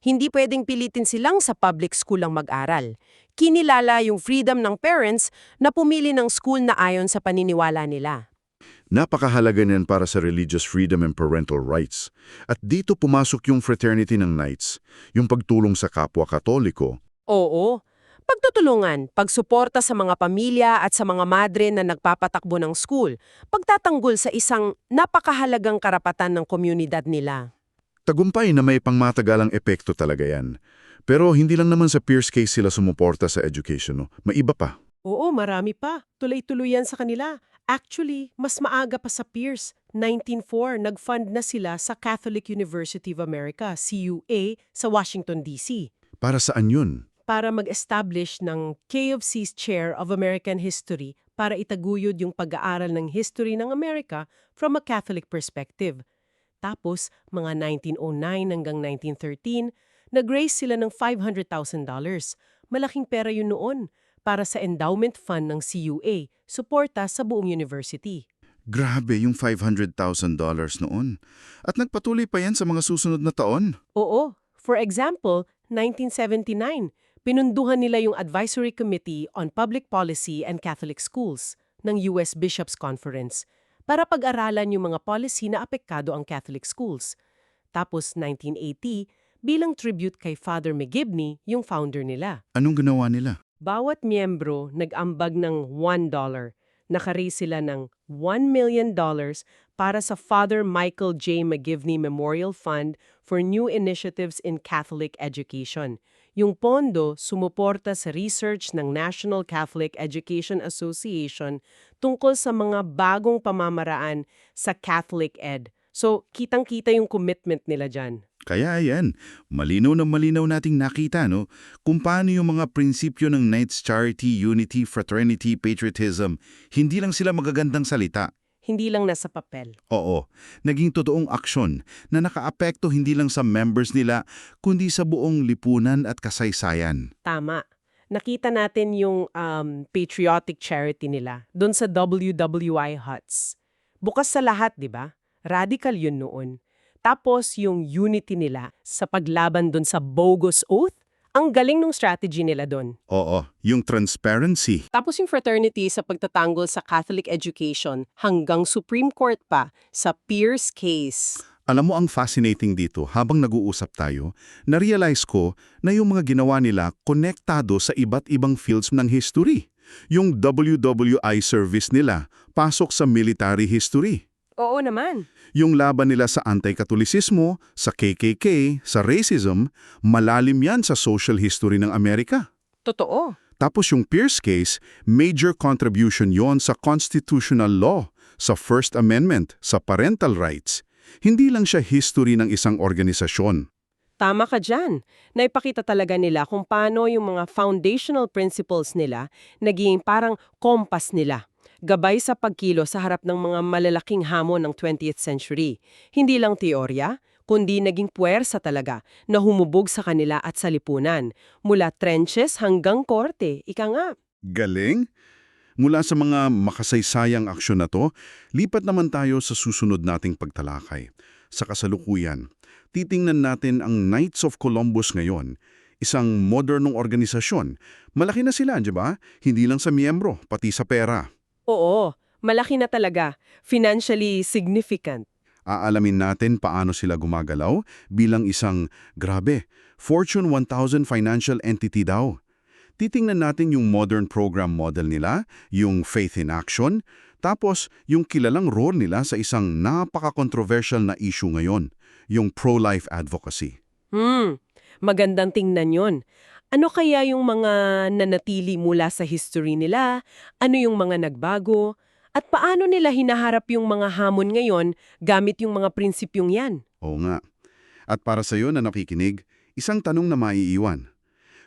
Hindi pwedeng pilitin silang sa public school lang mag-aral. Kinilala yung freedom ng parents na pumili ng school na ayon sa paniniwala nila. Napakahalaga niyan para sa religious freedom and parental rights. At dito pumasok yung fraternity ng Knights, yung pagtulong sa kapwa Katoliko. Oo. Pagtutulungan, pagsuporta sa mga pamilya at sa mga madre na nagpapatakbo ng school, pagtatanggol sa isang napakahalagang karapatan ng komunidad nila. Tagumpay na may pangmatagalang epekto talaga yan. Pero hindi lang naman sa Pierce case sila sumuporta sa education, no? May iba pa. Oo, marami pa. Tuloy-tuloy yan sa kanila. Actually, mas maaga pa sa Pierce. 1904, nag-fund na sila sa Catholic University of America, CUA, sa Washington, D.C. Para saan yun? para mag-establish ng K of C's Chair of American History para itaguyod yung pag-aaral ng history ng Amerika from a Catholic perspective. Tapos, mga 1909 hanggang 1913, nag-raise sila ng $500,000. Malaking pera yun noon para sa endowment fund ng CUA, suporta sa buong university. Grabe yung $500,000 noon. At nagpatuloy pa yan sa mga susunod na taon. Oo. For example, 1979, pinunduhan nila yung Advisory Committee on Public Policy and Catholic Schools ng US Bishops' Conference para pag-aralan yung mga policy na apektado ang Catholic schools. Tapos 1980, bilang tribute kay Father McGibney, yung founder nila. Anong ginawa nila? Bawat miyembro nag-ambag ng $1. Naka-raise sila ng $1 million para sa Father Michael J. McGivney Memorial Fund for New Initiatives in Catholic Education. Yung pondo sumuporta sa research ng National Catholic Education Association tungkol sa mga bagong pamamaraan sa Catholic Ed. So, kitang-kita yung commitment nila dyan. Kaya yan, malinaw na malinaw nating nakita, no? Kung paano yung mga prinsipyo ng Knights Charity, Unity, Fraternity, Patriotism, hindi lang sila magagandang salita. Hindi lang nasa papel. Oo, naging totoong aksyon na nakaapekto hindi lang sa members nila, kundi sa buong lipunan at kasaysayan. Tama. Nakita natin yung patriotic charity nila doon sa WWI Huts. Bukas sa lahat, di ba? Radical yun noon. Tapos yung unity nila sa paglaban doon sa bogus oath, ang galing ng strategy nila doon. Oo, yung transparency. Tapos yung fraternity sa pagtatanggol sa Catholic education hanggang Supreme Court pa sa Pierce case. Alam mo ang fascinating dito, habang nag-uusap tayo, na-realize ko na yung mga ginawa nila konektado sa iba't ibang fields ng history. Yung WWI service nila, pasok sa military history. Oo naman. Yung laban nila sa anti-Katolisismo, sa KKK, sa racism, malalim yan sa social history ng Amerika. Totoo. Tapos yung Pierce case, major contribution yon sa constitutional law, sa First Amendment, sa parental rights. Hindi lang siya history ng isang organisasyon. Tama ka dyan. Naipakita talaga nila kung paano yung mga foundational principles nila naging parang kompas nila. Gabay sa pagkilo sa harap ng mga malalaking hamon ng 20th century. Hindi lang teorya, kundi naging puwersa talaga na humubog sa kanila at sa lipunan. Mula trenches hanggang korte, ika nga. Galing! Mula sa mga makasaysayang aksyon na to, lipat naman tayo sa susunod nating pagtalakay. Sa kasalukuyan, titingnan natin ang Knights of Columbus ngayon, isang modernong organisasyon. Malaki na sila, di ba? Hindi lang sa miyembro, pati sa pera. Oo, malaki na talaga. Financially significant. Aalamin natin paano sila gumagalaw bilang isang, grabe, Fortune 1000 financial entity daw. Titingnan natin yung modern program model nila, yung faith in action, tapos yung kilalang role nila sa isang napaka-controversial na issue ngayon, yung pro-life advocacy. Magandang tingnan yon. Ano kaya yung mga nanatili mula sa history nila? Ano yung mga nagbago? At paano nila hinaharap yung mga hamon ngayon gamit yung mga prinsipyong yan? Oo nga. At para sa iyo na nakikinig, isang tanong na maiiwan.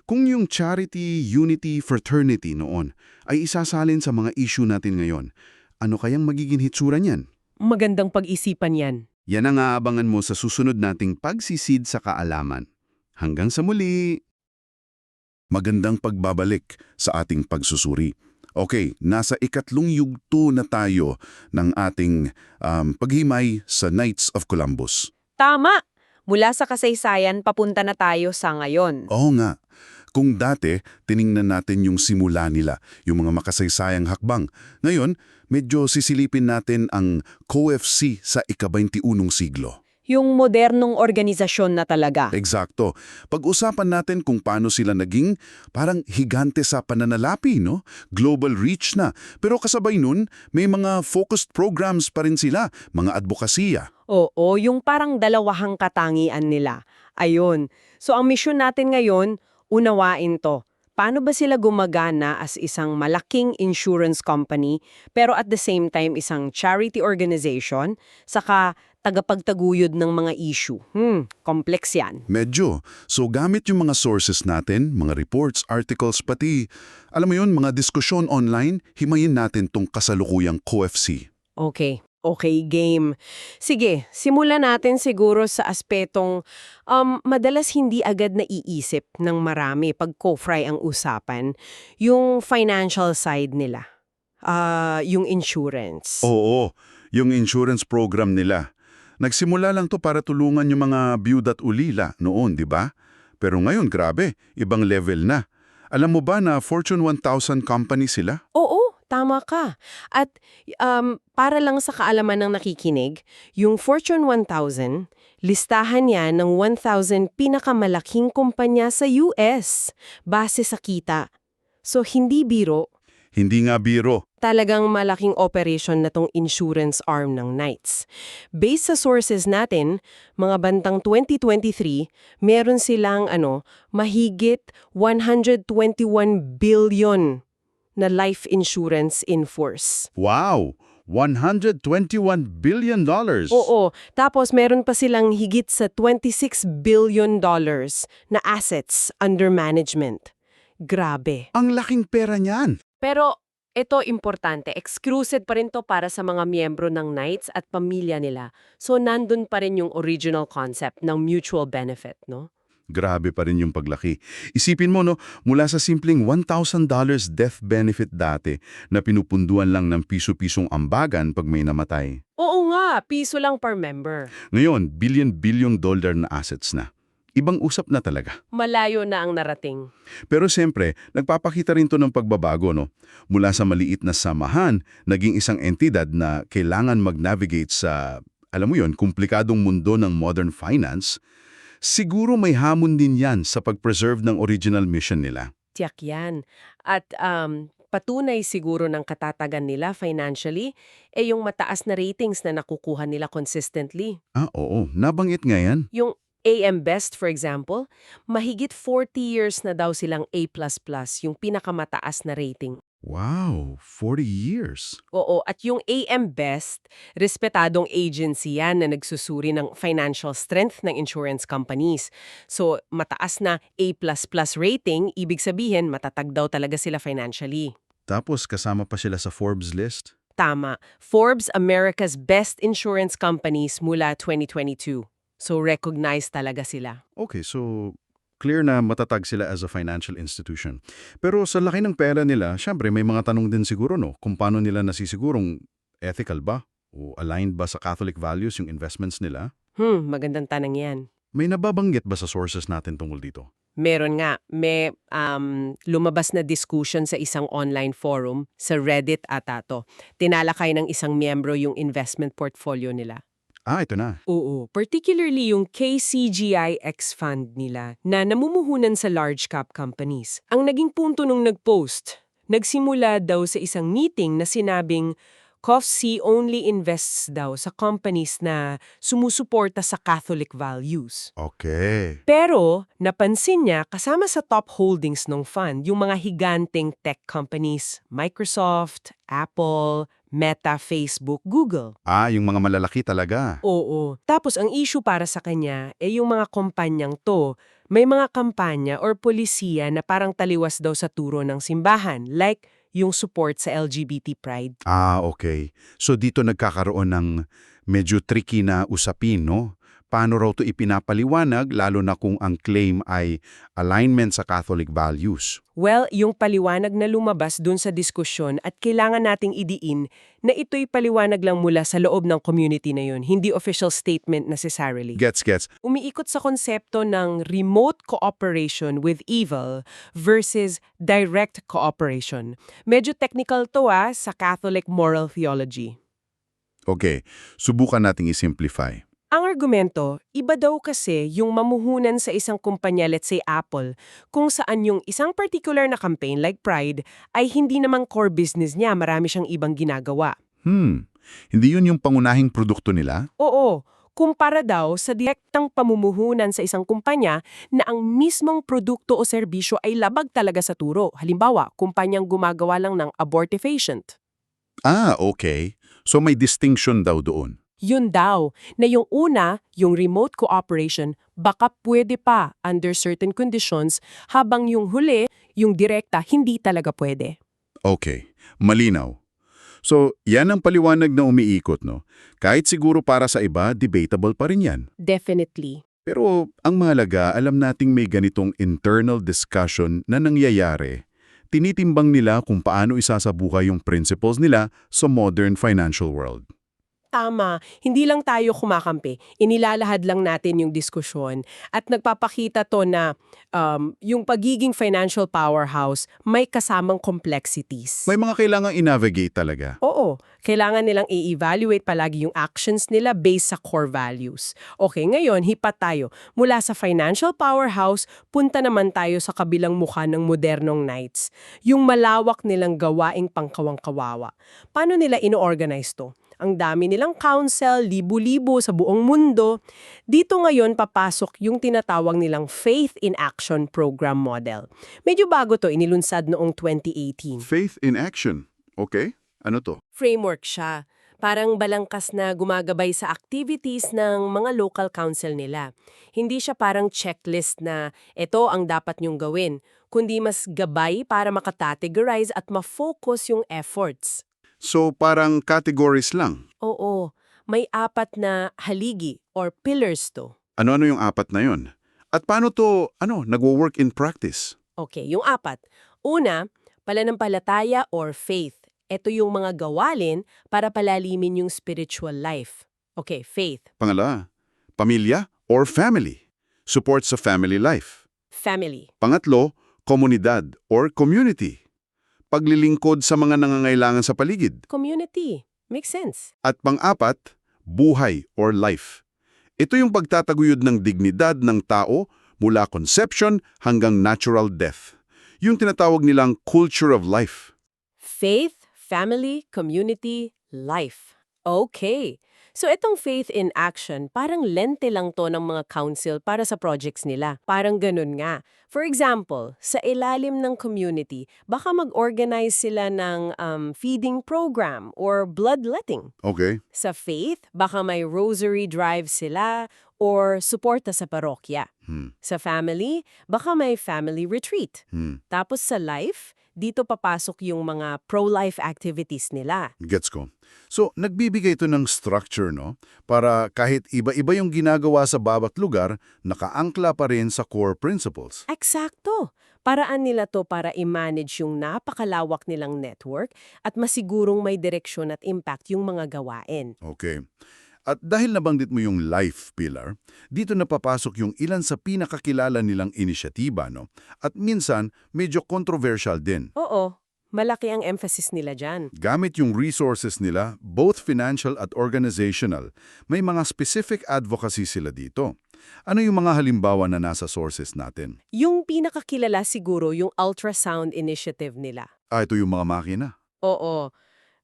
Kung yung charity, unity, fraternity noon ay isasalin sa mga issue natin ngayon, ano kayang magiging hitsura niyan? Magandang pag-isipan yan. Yan ang aabangan mo sa susunod nating pagsisid sa kaalaman. Hanggang sa muli! Magandang pagbabalik sa ating pagsusuri. Okay, nasa ikatlong yugto na tayo ng ating paghimay sa Knights of Columbus. Tama! Mula sa kasaysayan, papunta na tayo sa ngayon. Oo nga. Kung dati, tiningnan natin yung simula nila, yung mga makasaysayang hakbang. Ngayon, medyo sisilipin natin ang COFC sa ika-21 siglo. Yung modernong organisasyon na talaga. Eksakto. Pag-usapan natin kung paano sila naging parang higante sa pananalapi, no? Global reach na. Pero kasabay nun, may mga focused programs pa rin sila, mga advokasya. Oo, yung parang dalawahang katangian nila. Ayun. So ang misyon natin ngayon, unawain to. paano ba sila gumagana as isang malaking insurance company pero at the same time isang charity organization saka tagapagtaguyod ng mga issue? Complex yan. Medyo. So gamit yung mga sources natin, mga reports, articles, pati, alam mo yun, mga diskusyon online, himayin natin tong kasalukuyang COFC. Okay. Okay, game. Sige, simulan natin siguro sa aspetong madalas hindi agad naiisip ng marami pag co-fry ang usapan, yung financial side nila, yung insurance. Oo, yung insurance program nila. Nagsimula lang to para tulungan yung mga byuda at ulila noon, di ba? Pero ngayon, grabe, ibang level na. Alam mo ba na Fortune 1000 company sila? Oo, tama ka. At para lang sa kaalaman ng nakikinig, yung Fortune 1000, listahan yan ng 1,000 pinakamalaking kumpanya sa US, base sa kita. So, hindi biro. Hindi nga biro. Talagang malaking operation na tong insurance arm ng Knights. Based sa sources natin, mga bantang 2023, meron silang mahigit 121 billion na life insurance in force. Wow! $121 billion! Oo. Tapos meron pa silang higit sa $26 billion na assets under management. Grabe. Ang laking pera niyan! Pero ito importante, exclusive pa rin to para sa mga miyembro ng Knights at pamilya nila. So nandun pa rin yung original concept ng mutual benefit, no? Grabe pa rin yung paglaki. Isipin mo, no, mula sa simpleng $1,000 death benefit dati na pinupunduan lang ng piso-pisong ambagan pag may namatay. Oo nga, piso lang per member. Ngayon, billion-billion dollar na assets na. Ibang usap na talaga. Malayo na ang narating. Pero siyempre, nagpapakita rin to ng pagbabago, no? Mula sa maliit na samahan, naging isang entidad na kailangan mag-navigate sa, alam mo yon, komplikadong mundo ng modern finance. Siguro may hamon din yan sa pag-preserve ng original mission nila. Tiyak yan. At patunay siguro ng katatagan nila financially, yung mataas na ratings na nakukuha nila consistently. Ah, oo. Nabanggit nga yan. Yung AM Best, for example, mahigit 40 years na daw silang A++, yung pinakamataas na rating. Wow, 40 years. Oo, at yung AM Best, respetadong agency yan na nagsusuri ng financial strength ng insurance companies. So, mataas na A++ rating, ibig sabihin, matatag daw talaga sila financially. Tapos kasama pa sila sa Forbes list? Tama. Forbes America's Best Insurance Companies mula 2022. So, recognized talaga sila. Okay, so clear na matatag sila as a financial institution. Pero sa laki ng pera nila, syempre may mga tanong din siguro, no? Kung paano nila nasisigurong ethical ba? O aligned ba sa Catholic values yung investments nila? Magandang tanong yan. May nababanggit ba sa sources natin tungkol dito? Meron nga. May lumabas na discussion sa isang online forum, sa Reddit ata to. Tinalakay ng isang miyembro yung investment portfolio nila. Ah, ito na. Oo, particularly yung KCGIX fund nila na namumuhunan sa large cap companies. Ang naging punto nung nag-post, nagsimula daw sa isang meeting na sinabing COFC only invests daw sa companies na sumusuporta sa Catholic values. Okay. Pero napansin niya kasama sa top holdings ng fund yung mga higanteng tech companies, Microsoft, Apple, Meta, Facebook, Google. Ah, yung mga malalaki talaga. Oo. Tapos ang issue para sa kanya yung mga kumpanyang to, may mga kampanya or polisiya na parang taliwas daw sa turo ng simbahan, like yung support sa LGBT pride. Ah, okay. So dito nagkakaroon ng medyo tricky na usapin, no? Paano raw to ipinapaliwanag, lalo na kung ang claim ay alignment sa Catholic values? Well, yung paliwanag na lumabas dun sa diskusyon at kailangan nating idiin na ito'y paliwanag lang mula sa loob ng community na yun, hindi official statement necessarily. Gets. Umiikot sa konsepto ng remote cooperation with evil versus direct cooperation. Medyo technical to sa Catholic moral theology. Okay, subukan nating isimplify. Ang argumento, iba daw kasi yung mamuhunan sa isang kumpanya, let's say Apple, kung saan yung isang particular na campaign like Pride ay hindi namang core business niya, marami siyang ibang ginagawa. Hindi yun yung pangunahing produkto nila? Oo, kumpara daw sa direktang pamumuhunan sa isang kumpanya na ang mismong produkto o serbisyo ay labag talaga sa turo. Halimbawa, kumpanyang gumagawa lang ng abortifacient. Okay. So may distinction daw doon. Yun daw, na yung una, yung remote cooperation, baka pwede pa under certain conditions, habang yung huli, yung direkta, hindi talaga pwede. Okay, malinaw. So, yan ang paliwanag na umiikot, no? Kahit siguro para sa iba, debatable pa rin yan. Definitely. Pero ang mahalaga, alam nating may ganitong internal discussion na nangyayari. Tinitimbang nila kung paano isasabuhay yung principles nila sa modern financial world. Tama, hindi lang tayo kumakampi. Inilalahad lang natin yung diskusyon at nagpapakita to na yung pagiging financial powerhouse may kasamang complexities. May mga kailangang i-navigate talaga. Oo, kailangan nilang i-evaluate palagi yung actions nila based sa core values. Okay, ngayon, hipat tayo. Mula sa financial powerhouse, punta naman tayo sa kabilang mukha ng modernong knights. Yung malawak nilang gawaing pangkawang-kawawa. Paano nila ino-organize to? Ang dami nilang council, libu-libo sa buong mundo. Dito ngayon papasok yung tinatawag nilang Faith in Action program model. Medyo bago to, inilunsad noong 2018. Faith in action. Okay? Ano to? Framework siya. Parang balangkas na gumagabay sa activities ng mga local council nila. Hindi siya parang checklist na ito ang dapat nyong gawin, kundi mas gabay para makategorize at ma-focus yung efforts. So, parang categories lang. Oo, may 4 na haligi or pillars to. Ano-ano yung 4 na yon? At paano to, nagwo-work in practice? Okay, yung 4. Una, pananampalataya or faith. Ito yung mga gawalin para palalimin yung spiritual life. Okay, faith. Pangalawa, pamilya or family. Support sa family life. Family. Pangatlo, komunidad or community. Paglilingkod sa mga nangangailangan sa paligid. Community. Makes sense. At pang-4, buhay or life. Ito yung pagtataguyod ng dignidad ng tao mula conception hanggang natural death. Yung tinatawag nilang culture of life. Faith, family, community, life. Okay. So itong faith in action, parang lente lang to ng mga council para sa projects nila. Parang ganun nga. For example, sa ilalim ng community, baka mag-organize sila ng feeding program or bloodletting. Okay. Sa faith, baka may rosary drive sila or suporta sa parokya. Sa family, baka may family retreat. Tapos sa life, dito papasok yung mga pro-life activities nila. Gets ko. So, nagbibigay ito ng structure, no? Para kahit iba-iba yung ginagawa sa bawat lugar, nakaangkla pa rin sa core principles. Eksakto! Paraan nila to para i-manage yung napakalawak nilang network at masigurong may direksyon at impact yung mga gawain. Okay. At dahil nabanggit mo yung life pillar, dito napapasok yung ilan sa pinakakilala nilang inisyatiba, no? At minsan, medyo controversial din. Oo, malaki ang emphasis nila dyan. Gamit yung resources nila, both financial at organizational, may mga specific advocacy sila dito. Ano yung mga halimbawa na nasa sources natin? Yung pinakakilala siguro yung ultrasound initiative nila. Ito yung mga makina. Oo.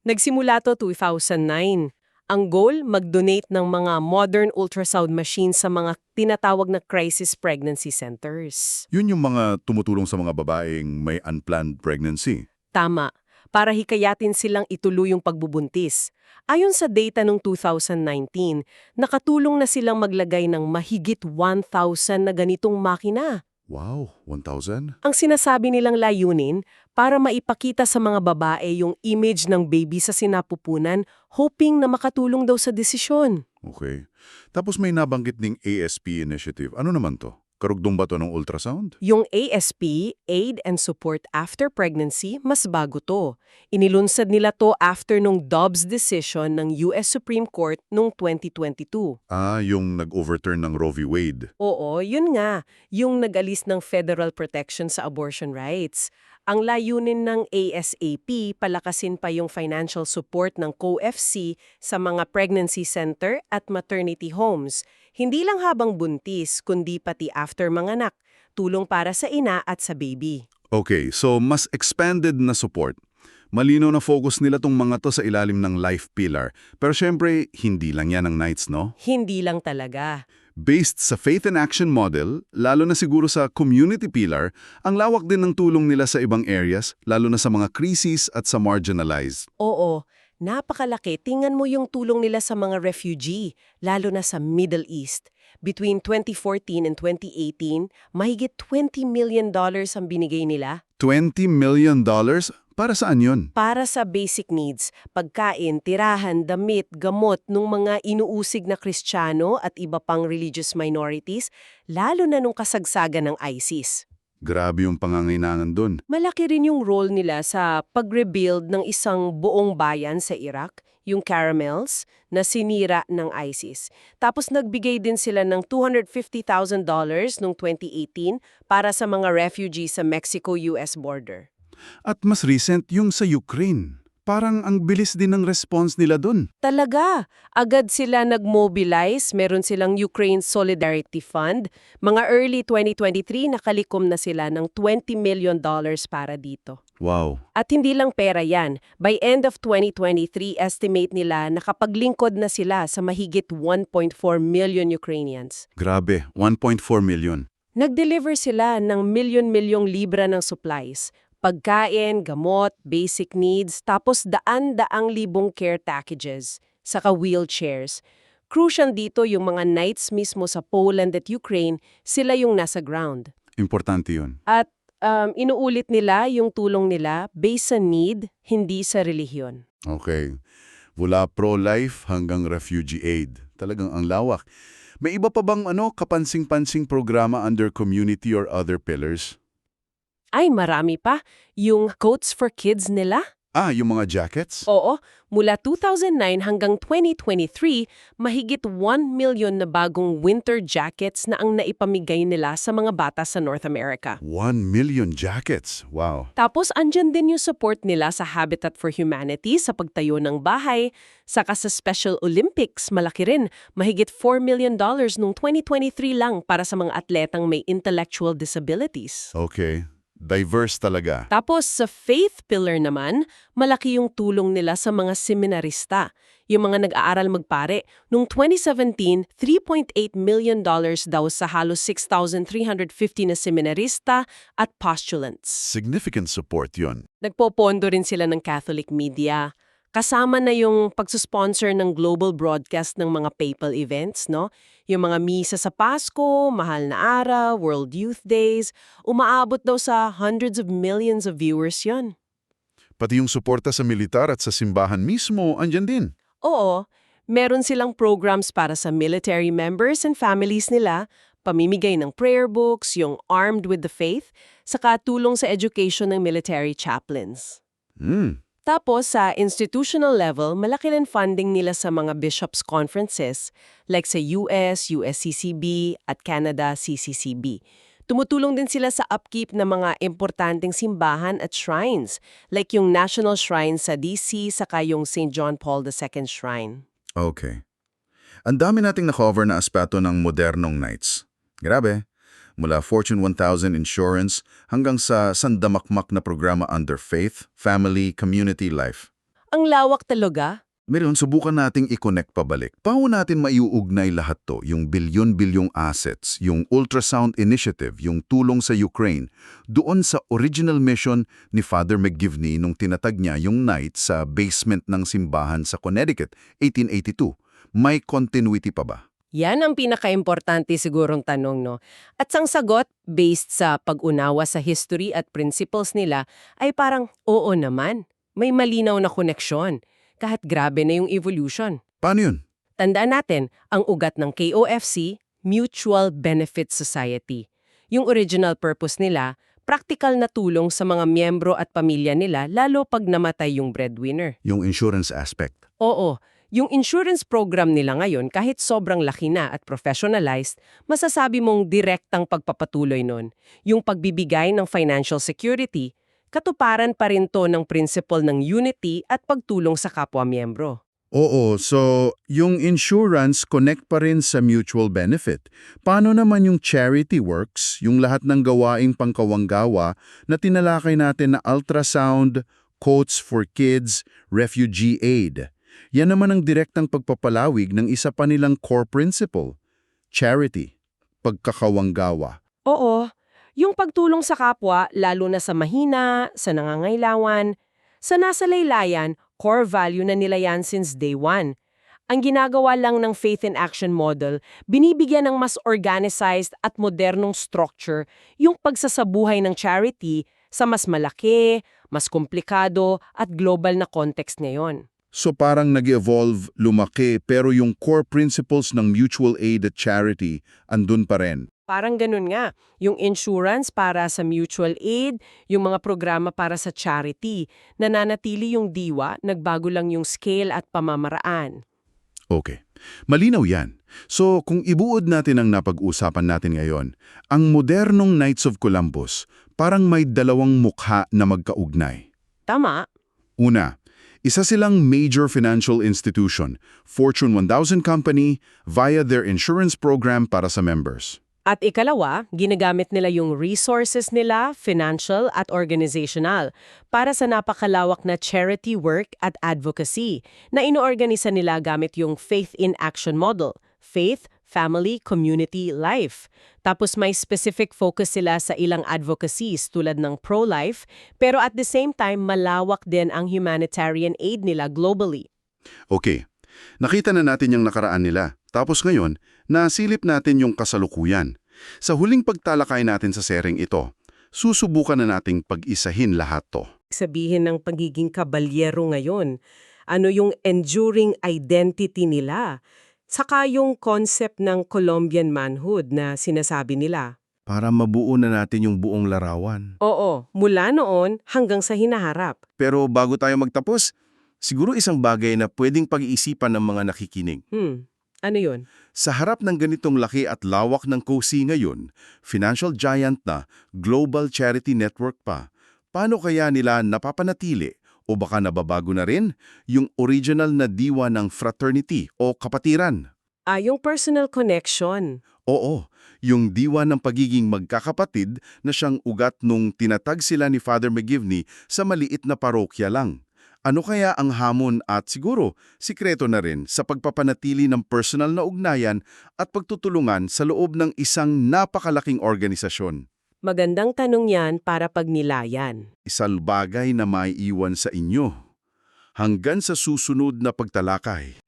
Nagsimula to 2009. Ang goal, mag-donate ng mga modern ultrasound machines sa mga tinatawag na crisis pregnancy centers. Yun yung mga tumutulong sa mga babaeng may unplanned pregnancy. Tama. Para hikayatin silang ituloy yung pagbubuntis. Ayon sa data ng 2019, nakatulong na silang maglagay ng mahigit 1,000 na ganitong makina. Wow, 1,000? Ang sinasabi nilang layunin, para maipakita sa mga babae yung image ng baby sa sinapupunan, hoping na makatulong daw sa desisyon. Okay. Tapos may nabanggit ding ASP initiative. Ano naman to? Karugdong ba to ng ultrasound? Yung ASP, Aid and Support After Pregnancy, mas bago to. Inilunsad nila to after nung Dobbs decision ng US Supreme Court noong 2022. Yung nag-overturn ng Roe v. Wade. Oo, yun nga. Yung nag-alis ng federal protection sa abortion rights. Ang layunin ng ASAP, palakasin pa yung financial support ng COFC sa mga pregnancy center at maternity homes. Hindi lang habang buntis, kundi pati after manganak. Tulong para sa ina at sa baby. Okay, so mas expanded na support. Malino na focus nila tong mga to sa ilalim ng life pillar. Pero syempre, hindi lang yan ang Knights, no? Hindi lang talaga. Based sa faith and action model, lalo na siguro sa community pillar, ang lawak din ng tulong nila sa ibang areas, lalo na sa mga krisis at sa marginalized. Oo, napakalaki. Tingnan mo yung tulong nila sa mga refugee, lalo na sa Middle East. Between 2014 and 2018, mahigit $20 million ang binigay nila. $20 million? Para saan yun? Para sa basic needs, pagkain, tirahan, damit, gamot ng mga inuusig na Kristiyano at iba pang religious minorities, lalo na nung kasagsagan ng ISIS. Grabe yung pangangailangan dun. Malaki rin yung role nila sa pag-rebuild ng isang buong bayan sa Iraq, yung Caramels, na sinira ng ISIS. Tapos nagbigay din sila ng $250,000 noong 2018 para sa mga refugees sa Mexico-US border. At mas recent yung sa Ukraine. Parang ang bilis din ng response nila dun. Talaga, agad sila nag-mobilize, meron silang Ukraine Solidarity Fund. Mga early 2023, nakalikom na sila ng $20 million para dito. Wow. At hindi lang pera yan. By end of 2023, estimate nila nakapaglingkod na sila sa mahigit 1.4 million Ukrainians. Grabe, 1.4 million. Nag-deliver sila ng milyon-milyong libra ng supplies. Pagkain, gamot, basic needs, tapos daan-daang libong care packages, saka wheelchairs. Crucial dito yung mga Knights mismo sa Poland at Ukraine, sila yung nasa ground. Importante yun. At inuulit nila yung tulong nila based sa need, hindi sa relihiyon. Okay. Mula pro-life hanggang refugee aid. Talagang ang lawak. May iba pa bang kapansing-pansing programa under community or other pillars? Ay, marami pa. Yung Coats for Kids nila? Yung mga jackets? Oo, mula 2009 hanggang 2023, mahigit 1 million na bagong winter jackets na ang naipamigay nila sa mga bata sa North America. 1 million jackets. Wow. Tapos andyan din yung support nila sa Habitat for Humanity sa pagtayo ng bahay, saka sa Special Olympics, malaki rin, mahigit $4 million noong 2023 lang para sa mga atletang may intellectual disabilities. Okay. Diverse talaga. Tapos sa faith pillar naman, malaki yung tulong nila sa mga seminarista, yung mga nag-aaral magpare. Noong 2017, $3.8 million daw sa halos 6,350 na seminarista at postulants. Significant support yun. Nagpopondo rin sila ng Catholic media. Kasama na yung pagsusponsor ng global broadcast ng mga papal events, no? Yung mga misa sa Pasko, Mahal na Araw, World Youth Days, umaabot daw sa hundreds of millions of viewers yon. Pati yung suporta sa militar at sa simbahan mismo, andyan din. Oo, meron silang programs para sa military members and families nila, pamimigay ng prayer books, yung Armed with the Faith, saka tulong sa education ng military chaplains. Tapos sa institutional level, malaki rin funding nila sa mga bishops' conferences like sa US, USCCB at Canada, CCCB. Tumutulong din sila sa upkeep ng mga importanteng simbahan at shrines like yung National Shrine sa DC saka yung St. John Paul II Shrine. Okay. Ang dami nating na-cover na aspeto ng modernong Knights. Grabe. Mula Fortune 1000 Insurance hanggang sa sandamakmak na programa under faith, family, community life. Ang lawak talaga. Meron, subukan nating i-connect pabalik. Paano natin maiuugnay lahat to? Yung bilyon-bilyong assets, yung ultrasound initiative, yung tulong sa Ukraine, doon sa original mission ni Father McGivney nung tinatag niya yung night sa basement ng simbahan sa Connecticut, 1882. May continuity pa ba? Yan ang pinaka-importante sigurong tanong, no? At sang sagot, based sa pag-unawa sa history at principles nila, ay parang oo naman. May malinaw na koneksyon. Kahit grabe na yung evolution. Paano yun? Tandaan natin, ang ugat ng KOFC, Mutual Benefit Society. Yung original purpose nila, practical na tulong sa mga miyembro at pamilya nila lalo pag namatay yung breadwinner. Yung insurance aspect. Oo. Yung insurance program nila ngayon, kahit sobrang laki na at professionalized, masasabi mong direktang pagpapatuloy nun. Yung pagbibigay ng financial security, katuparan pa rin to ng principle ng unity at pagtulong sa kapwa-miyembro. Oo, so yung insurance connect pa rin sa mutual benefit. Paano naman yung charity works, yung lahat ng gawaing pangkawanggawa na tinalakay natin na ultrasound, Coats for Kids, Refugee Aid. Yan naman ang direktang pagpapalawig ng isa pa nilang core principle, charity, pagkakawanggawa. Oo, yung pagtulong sa kapwa, lalo na sa mahina, sa nangangailangan, sa nasa laylayan, core value na nila yan since day one. Ang ginagawa lang ng Faith in Action model, binibigyan ng mas organized at modernong structure yung pagsasabuhay ng charity sa mas malaki, mas komplikado at global na context ngayon. So parang nag-evolve, lumaki, pero yung core principles ng mutual aid at charity andun pa rin. Parang ganun nga, yung insurance para sa mutual aid, yung mga programa para sa charity, nananatili yung diwa, nagbago lang yung scale at pamamaraan. Okay. Malinaw yan. So kung ibuod natin ang napag-usapan natin ngayon, ang modernong Knights of Columbus parang may dalawang mukha na magkaugnay. Tama. Una, isa silang major financial institution, Fortune 1000 company, via their insurance program para sa members. At ikalawa, ginagamit nila yung resources nila, financial at organizational, para sa napakalawak na charity work at advocacy na inoorganisa nila gamit yung Faith in Action model, faith, family, community, life. Tapos may specific focus sila sa ilang advocacies tulad ng pro-life, pero at the same time malawak din ang humanitarian aid nila globally. Okay. Nakita na natin yung nakaraan nila. Tapos ngayon, nasilip natin yung kasalukuyan. Sa huling pagtalakay natin sa sering ito, susubukan na nating pag-isahin lahat to. Sabihin ng pagiging kabalyero ngayon, ano yung enduring identity nila, saka yung concept ng Colombian manhood na sinasabi nila. Para mabuo na natin yung buong larawan. Oo, mula noon hanggang sa hinaharap. Pero bago tayo magtapos, siguro isang bagay na pwedeng pag-iisipan ng mga nakikinig. Ano yun? Sa harap ng ganitong laki at lawak ng COSI ngayon, financial giant na, global charity network pa, paano kaya nila napapanatili o baka nababago na rin yung original na diwa ng fraternity o kapatiran? Yung personal connection. Oo, yung diwa ng pagiging magkakapatid na siyang ugat nung tinatag sila ni Father McGivney sa maliit na parokya lang. Ano kaya ang hamon at siguro sikreto na rin sa pagpapanatili ng personal na ugnayan at pagtutulungan sa loob ng isang napakalaking organisasyon? Magandang tanong yan para pagnilayan. Isang bagay na maiiwan sa inyo. Hanggang sa susunod na pagtalakay.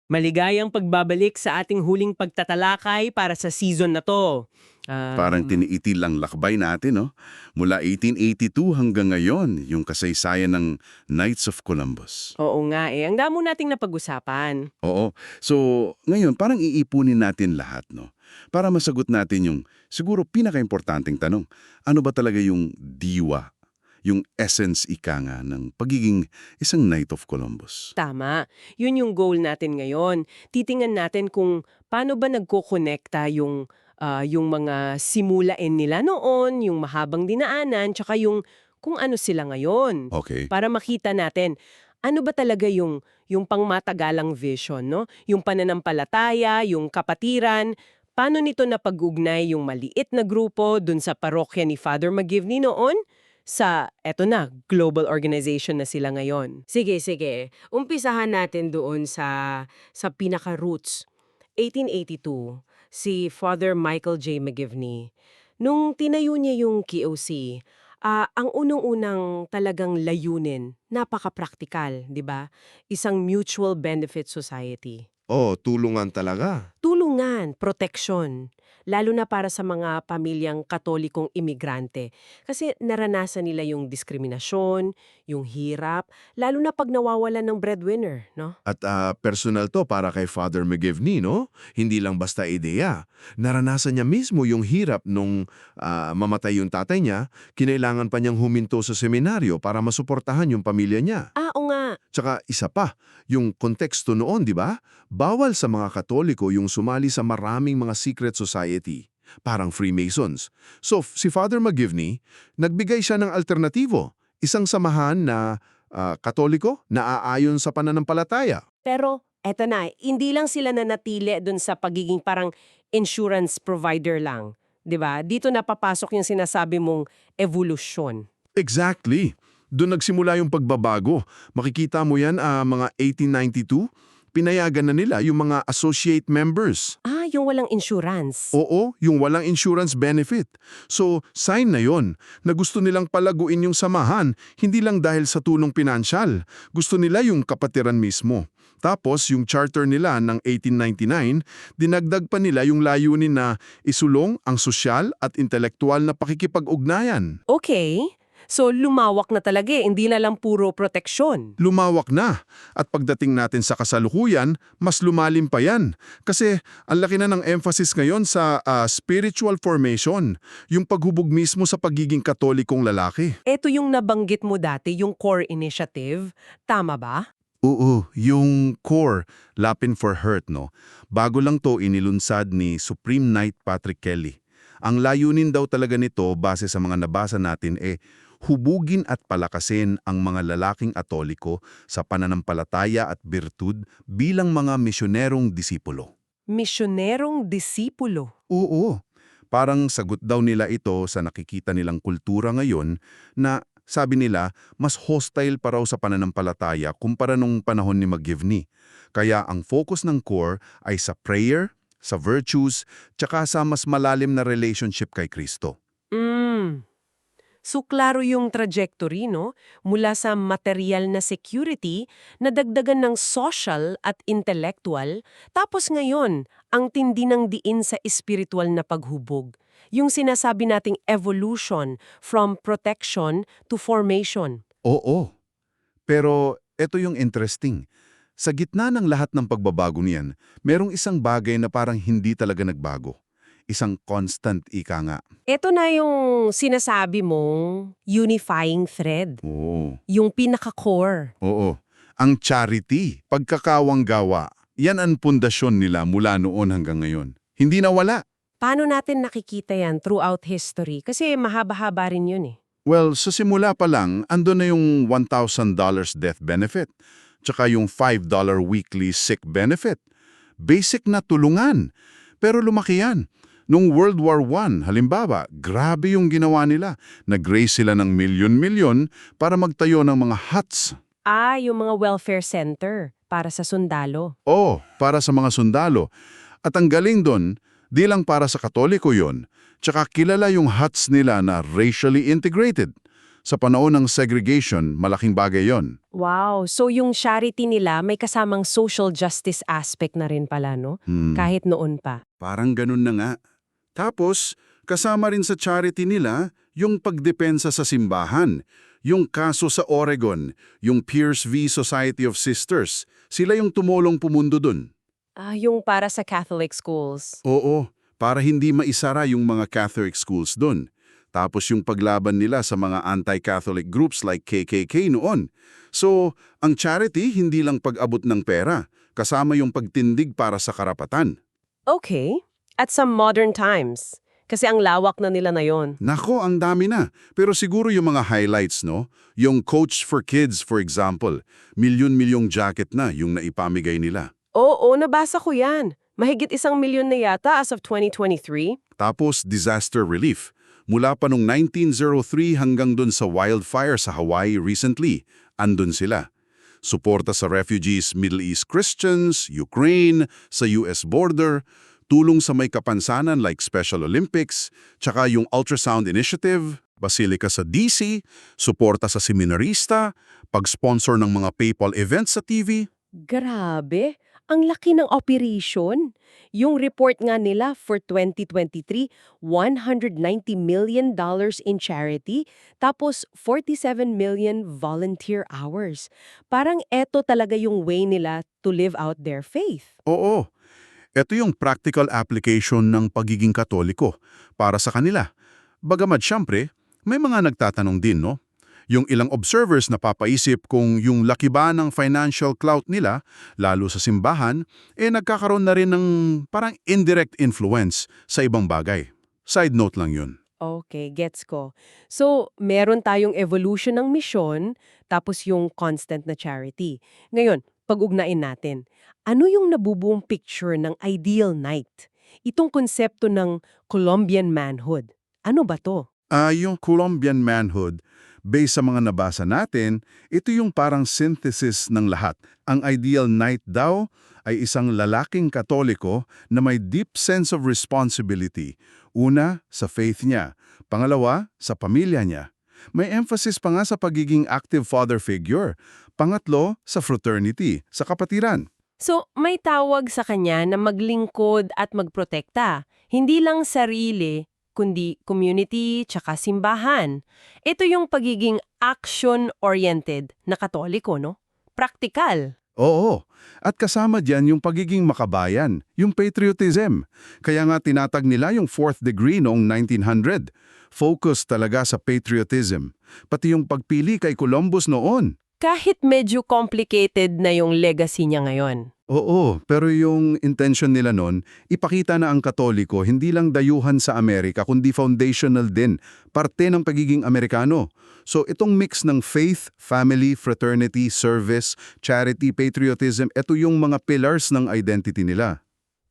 Maligayang pagbabalik sa ating huling pagtatalakay para sa season na to. Parang tiniitil lang lakbay natin, no? Mula 1882 hanggang ngayon, yung kasaysayan ng Knights of Columbus. Oo nga ang damo nating napag-usapan. Oo. So, ngayon, parang iipunin natin lahat, no? Para masagot natin yung siguro pinaka-importanting tanong. Ano ba talaga yung diwa? Yung essence ika nga ng pagiging isang Knight of Columbus. Tama. Yun yung goal natin ngayon. Titingnan natin kung paano ba nagko-connecta yung mga simulain nila noon, yung mahabang dinaanan, tsaka yung kung ano sila ngayon. Okay. Para makita natin, ano ba talaga yung pangmatagalang vision, no? Yung pananampalataya, yung kapatiran, paano nito napag-ugnay yung maliit na grupo dun sa parokya ni Father McGivney noon sa, eto na, global organization na sila ngayon. Sige. Umpisahan natin doon sa pinaka-roots. 1882, si Father Michael J. McGivney. Nung tinayo niya yung KOC, ang unang-unang talagang layunin, napaka-praktikal, di ba? Isang mutual benefit society. Oh, tulungan talaga. Tulungan, proteksyon, lalo na para sa mga pamilyang katolikong imigrante. Kasi naranasan nila yung diskriminasyon, yung hirap, lalo na pag nawawalan ng breadwinner, no? At personal to para kay Father McGivney, no? Hindi lang basta ideya. Naranasan niya mismo yung hirap nung mamatay yung tatay niya, kinailangan pa niyang huminto sa seminaryo para masuportahan yung pamilya niya. Oo nga. Tsaka isa pa, yung konteksto noon, di ba? Bawal sa mga Katoliko yung sumali sa maraming mga secret society, parang Freemasons. So, si Father McGivney, nagbigay siya ng alternatibo, isang samahan na Katoliko na aayon sa pananampalataya. Pero, eto na, hindi lang sila nanatili dun sa pagiging parang insurance provider lang. 'Di ba? Dito napapasok yung sinasabi mong evolusyon. Exactly. Doon nagsimula yung pagbabago. Makikita mo yan, mga 1892, pinayagan na nila yung mga associate members. Yung walang insurance. Oo, yung walang insurance benefit. So, sign na yon na gusto nilang palaguin yung samahan, hindi lang dahil sa tulong pinansyal. Gusto nila yung kapatiran mismo. Tapos, yung charter nila ng 1899, dinagdag pa nila yung layunin na isulong ang sosyal at intelektual na pakikipag-ugnayan. Okay. So, lumawak na talaga hindi na lang puro proteksyon. Lumawak na. At pagdating natin sa kasalukuyan, mas lumalim pa yan. Kasi ang laki na ng emphasis ngayon sa spiritual formation, yung paghubog mismo sa pagiging katolikong lalaki. Ito yung nabanggit mo dati, yung core initiative. Tama ba? Oo, yung core, Lapin for Hurt, no? Bago lang to inilunsad ni Supreme Knight Patrick Kelly. Ang layunin daw talaga nito base sa mga nabasa natin hubugin at palakasin ang mga lalaking Katoliko sa pananampalataya at birtud bilang mga misyonerong disipulo. Misyonerong disipulo. Oo, parang sagot daw nila ito sa nakikita nilang kultura ngayon na sabi nila mas hostile pa raw sa pananampalataya kumpara nung panahon ni McGivney. Kaya ang focus ng core ay sa prayer, sa virtues, tsaka sa mas malalim na relationship kay Kristo. So, klaro yung trajectory, no? Mula sa material na security, nadagdagan ng social at intellectual, tapos ngayon, ang tindi ng diin sa espiritual na paghubog. Yung sinasabi nating evolution from protection to formation. Oo, pero ito yung interesting. Sa gitna ng lahat ng pagbabago niyan, merong isang bagay na parang hindi talaga nagbago. Isang constant ika nga. Ito na yung sinasabi mong unifying thread. Oo. Yung pinaka-core. Oo. Ang charity, pagkakawang gawa, yan ang pundasyon nila mula noon hanggang ngayon. Hindi nawala. Paano natin nakikita yan throughout history? Kasi mahaba-haba rin yun eh. Well, sa simula pa lang, andun na yung $1,000 death benefit, tsaka yung $5 weekly sick benefit. Basic na tulungan. Pero lumaki yan. Nung World War I, halimbawa, grabe yung ginawa nila. Nag-raise sila ng milyon-milyon para magtayo ng mga huts. Yung mga welfare center para sa sundalo. Para sa mga sundalo. At ang galing doon, di lang para sa Katoliko yon, tsaka kilala yung huts nila na racially integrated. Sa panahon ng segregation, malaking bagay yon. Wow, so yung charity nila may kasamang social justice aspect na rin pala, no? Kahit noon pa. Parang ganun na nga. Tapos, kasama rin sa charity nila yung pagdepensa sa simbahan. Yung kaso sa Oregon, yung Pierce v. Society of Sisters, sila yung tumulong pumundo dun. Yung para sa Catholic schools. Oo, para hindi maisara yung mga Catholic schools dun. Tapos yung paglaban nila sa mga anti-Catholic groups like KKK noon. So, ang charity hindi lang pag-abot ng pera, kasama yung pagtindig para sa karapatan. Okay. At sa modern times. Kasi ang lawak na nila na yon. Nako, ang dami na. Pero siguro yung mga highlights, no? Yung Coach for Kids, for example. Milyon-milyong jacket na yung naipamigay nila. Oo, nabasa ko yan. Mahigit 1 milyon na yata as of 2023. Tapos, disaster relief. Mula pa nung 1903 hanggang dun sa wildfire sa Hawaii recently, andun sila. Suporta sa refugees, Middle East Christians, Ukraine, sa US border, tulong sa may kapansanan like Special Olympics, tsaka yung Ultrasound Initiative, Basilica sa DC, suporta sa seminarista, pag-sponsor ng mga PayPal events sa TV. Grabe, ang laki ng operation. Yung report nga nila for 2023, $190 million in charity, tapos 47 million volunteer hours. Parang eto talaga yung way nila to live out their faith. Oo. Ito yung practical application ng pagiging Katoliko para sa kanila. Bagamat syempre, may mga nagtatanong din, no? Yung ilang observers na papaisip kung yung laki ba ng financial clout nila, lalo sa simbahan, nagkakaroon na rin ng parang indirect influence sa ibang bagay. Side note lang yun. Okay, gets ko. So, meron tayong evolution ng misyon, tapos yung constant na charity. Ngayon, pag-ugnain natin, ano yung nabubuong picture ng ideal knight? Itong konsepto ng Colombian manhood. Ano ba to? Yung Colombian manhood, Based sa mga nabasa natin, ito yung parang synthesis ng lahat. Ang ideal knight daw ay isang lalaking Katoliko na may deep sense of responsibility. Una, sa faith niya. Pangalawa, sa pamilya niya. May emphasis pa nga sa pagiging active father figure. Pangatlo, sa fraternity, sa kapatiran. So, may tawag sa kanya na maglingkod at magprotekta. Hindi lang sarili, kundi community tsaka simbahan. Ito yung pagiging action-oriented na Katoliko, no? Praktikal. Oo, at kasama dyan yung pagiging makabayan, yung patriotism. Kaya nga tinatag nila yung 4th degree noong 1900. Focus talaga sa patriotism. Pati yung pagpili kay Columbus noon. Kahit medyo complicated na yung legacy niya ngayon. Oo, pero yung intention nila noon, ipakita na ang Katoliko hindi lang dayuhan sa Amerika kundi foundational din, parte ng pagiging Amerikano. So itong mix ng faith, family, fraternity, service, charity, patriotism, ito yung mga pillars ng identity nila.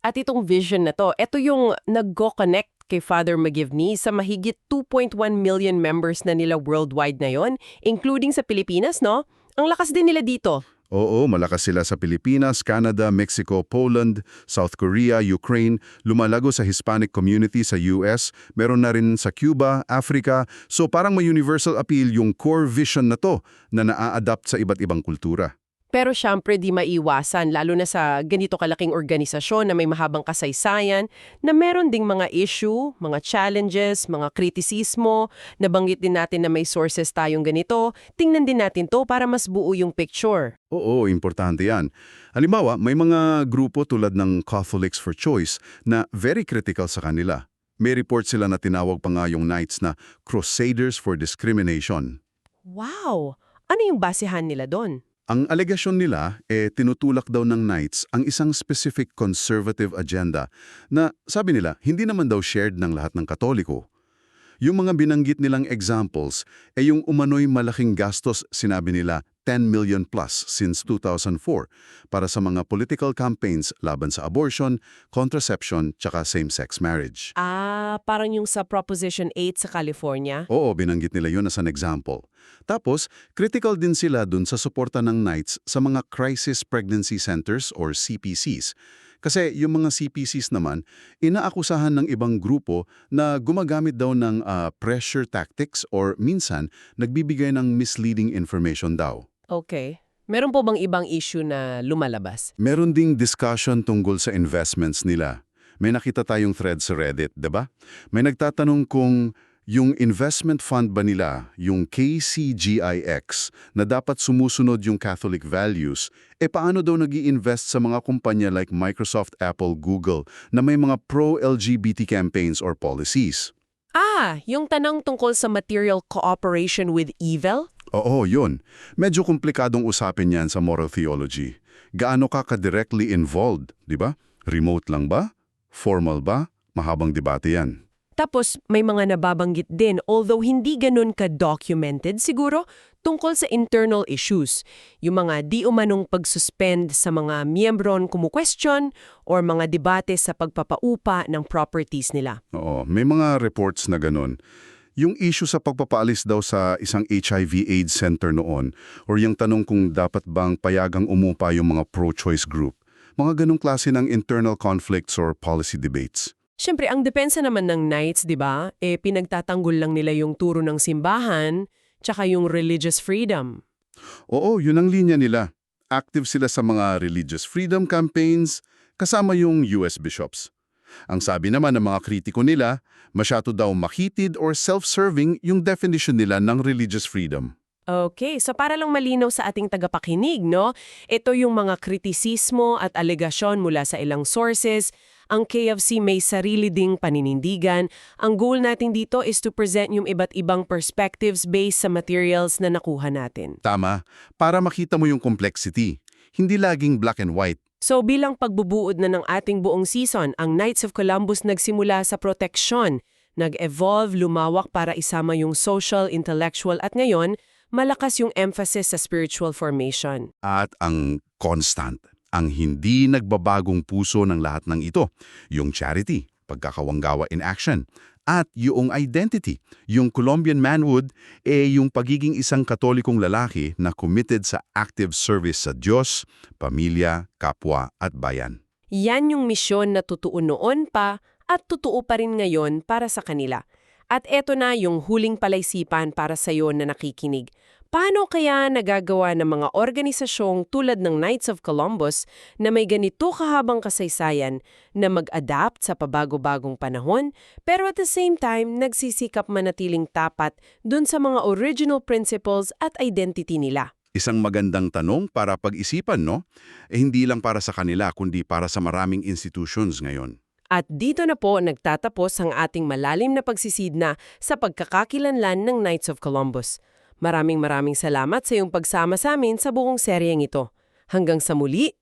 At itong vision na to, ito yung nag-go-connect kay Father McGivney sa mahigit 2.1 million members na nila worldwide na yon, including sa Pilipinas, no? Ang lakas din nila dito. Oo, malakas sila sa Pilipinas, Canada, Mexico, Poland, South Korea, Ukraine, lumalago sa Hispanic community sa US, meron na rin sa Cuba, Africa. So parang may universal appeal yung core vision na to na naa-adapt sa iba't ibang kultura. Pero syempre di maiwasan, lalo na sa ganito kalaking organisasyon na may mahabang kasaysayan, na meron ding mga issue, mga challenges, mga kritisismo. Nabanggit din natin na may sources tayong ganito. Tingnan din natin to para mas buo yung picture. Oo, importante yan. Halimbawa, may mga grupo tulad ng Catholics for Choice na very critical sa kanila. May report sila na tinawag pa nga yung Knights na Crusaders for Discrimination. Wow! Ano yung basehan nila doon? Ang alegasyon nila, tinutulak daw ng Knights ang isang specific conservative agenda na, sabi nila, hindi naman daw shared ng lahat ng Katoliko. Yung mga binanggit nilang examples, yung umano'y malaking gastos, sinabi nila, 10 million plus since 2004 para sa mga political campaigns laban sa abortion, contraception, tsaka same-sex marriage. Parang yung sa Proposition 8 sa California? Oo, binanggit nila yun as an example. Tapos, critical din sila dun sa suporta ng Knights sa mga Crisis Pregnancy Centers or CPCs. Kasi yung mga CPCs naman, inaakusahan ng ibang grupo na gumagamit daw ng pressure tactics or minsan nagbibigay ng misleading information daw. Okay. Meron po bang ibang issue na lumalabas? Meron ding discussion tungkol sa investments nila. May nakita tayong thread sa Reddit, 'di ba? May nagtatanong kung yung investment fund ba nila, yung KCGIX, na dapat sumusunod yung Catholic values, paano daw nag-i-invest sa mga kumpanya like Microsoft, Apple, Google na may mga pro-LGBT campaigns or policies? Yung tanong tungkol sa material cooperation with evil? Oo, yun. Medyo komplikadong usapin yan sa moral theology. Gaano ka ka-directly involved, di ba? Remote lang ba? Formal ba? Mahabang debate yan. Tapos may mga nababanggit din, although hindi ganun ka-documented siguro, tungkol sa internal issues. Yung mga di umanong pag-suspend sa mga miyembron kumu-question or mga debate sa pagpapaupa ng properties nila. Oo, may mga reports na ganun. Yung issue sa pagpapaalis daw sa isang HIV/AIDS center noon or yung tanong kung dapat bang payagang umupa yung mga pro-choice group. Mga ganong klase ng internal conflicts or policy debates. Siyempre, ang depensa naman ng Knights, di ba, pinagtatanggol lang nila yung turo ng simbahan tsaka yung religious freedom. Oo, yun ang linya nila. Active sila sa mga religious freedom campaigns kasama yung US bishops. Ang sabi naman ng mga kritiko nila, masyado daw makitid or self-serving yung definition nila ng religious freedom. Okay, so para lang malinaw sa ating tagapakinig, no? Ito yung mga kritisismo at alegasyon mula sa ilang sources. Ang KFC may sarili ding paninindigan. Ang goal natin dito is to present yung iba't ibang perspectives based sa materials na nakuha natin. Tama, para makita mo yung complexity. Hindi laging black and white. So bilang pagbubuod na ng ating buong season, ang Knights of Columbus nagsimula sa proteksyon, nag-evolve, lumawak para isama yung social, intellectual at ngayon, malakas yung emphasis sa spiritual formation. At ang constant, ang hindi nagbabagong puso ng lahat ng ito, yung charity, pagkakawanggawa in action, at yung identity. Yung Colombian manhood, yung pagiging isang katolikong lalaki na committed sa active service sa Diyos, pamilya, kapwa at bayan. Yan yung misyon na totoo noon pa at totoo pa rin ngayon para sa kanila. At eto na yung huling palaisipan para sa iyo na nakikinig. Paano kaya nagagawa ng mga organisasyong tulad ng Knights of Columbus na may ganito kahabang kasaysayan na mag-adapt sa pabago-bagong panahon pero at the same time nagsisikap manatiling tapat dun sa mga original principles at identity nila? Isang magandang tanong para pag-isipan, no? Hindi lang para sa kanila, kundi para sa maraming institutions ngayon. At dito na po nagtatapos ang ating malalim na pagsisidna sa pagkakakilanlan ng Knights of Columbus. Maraming salamat sa iyong pagsama sa amin sa buong seryeng ito. Hanggang sa muli,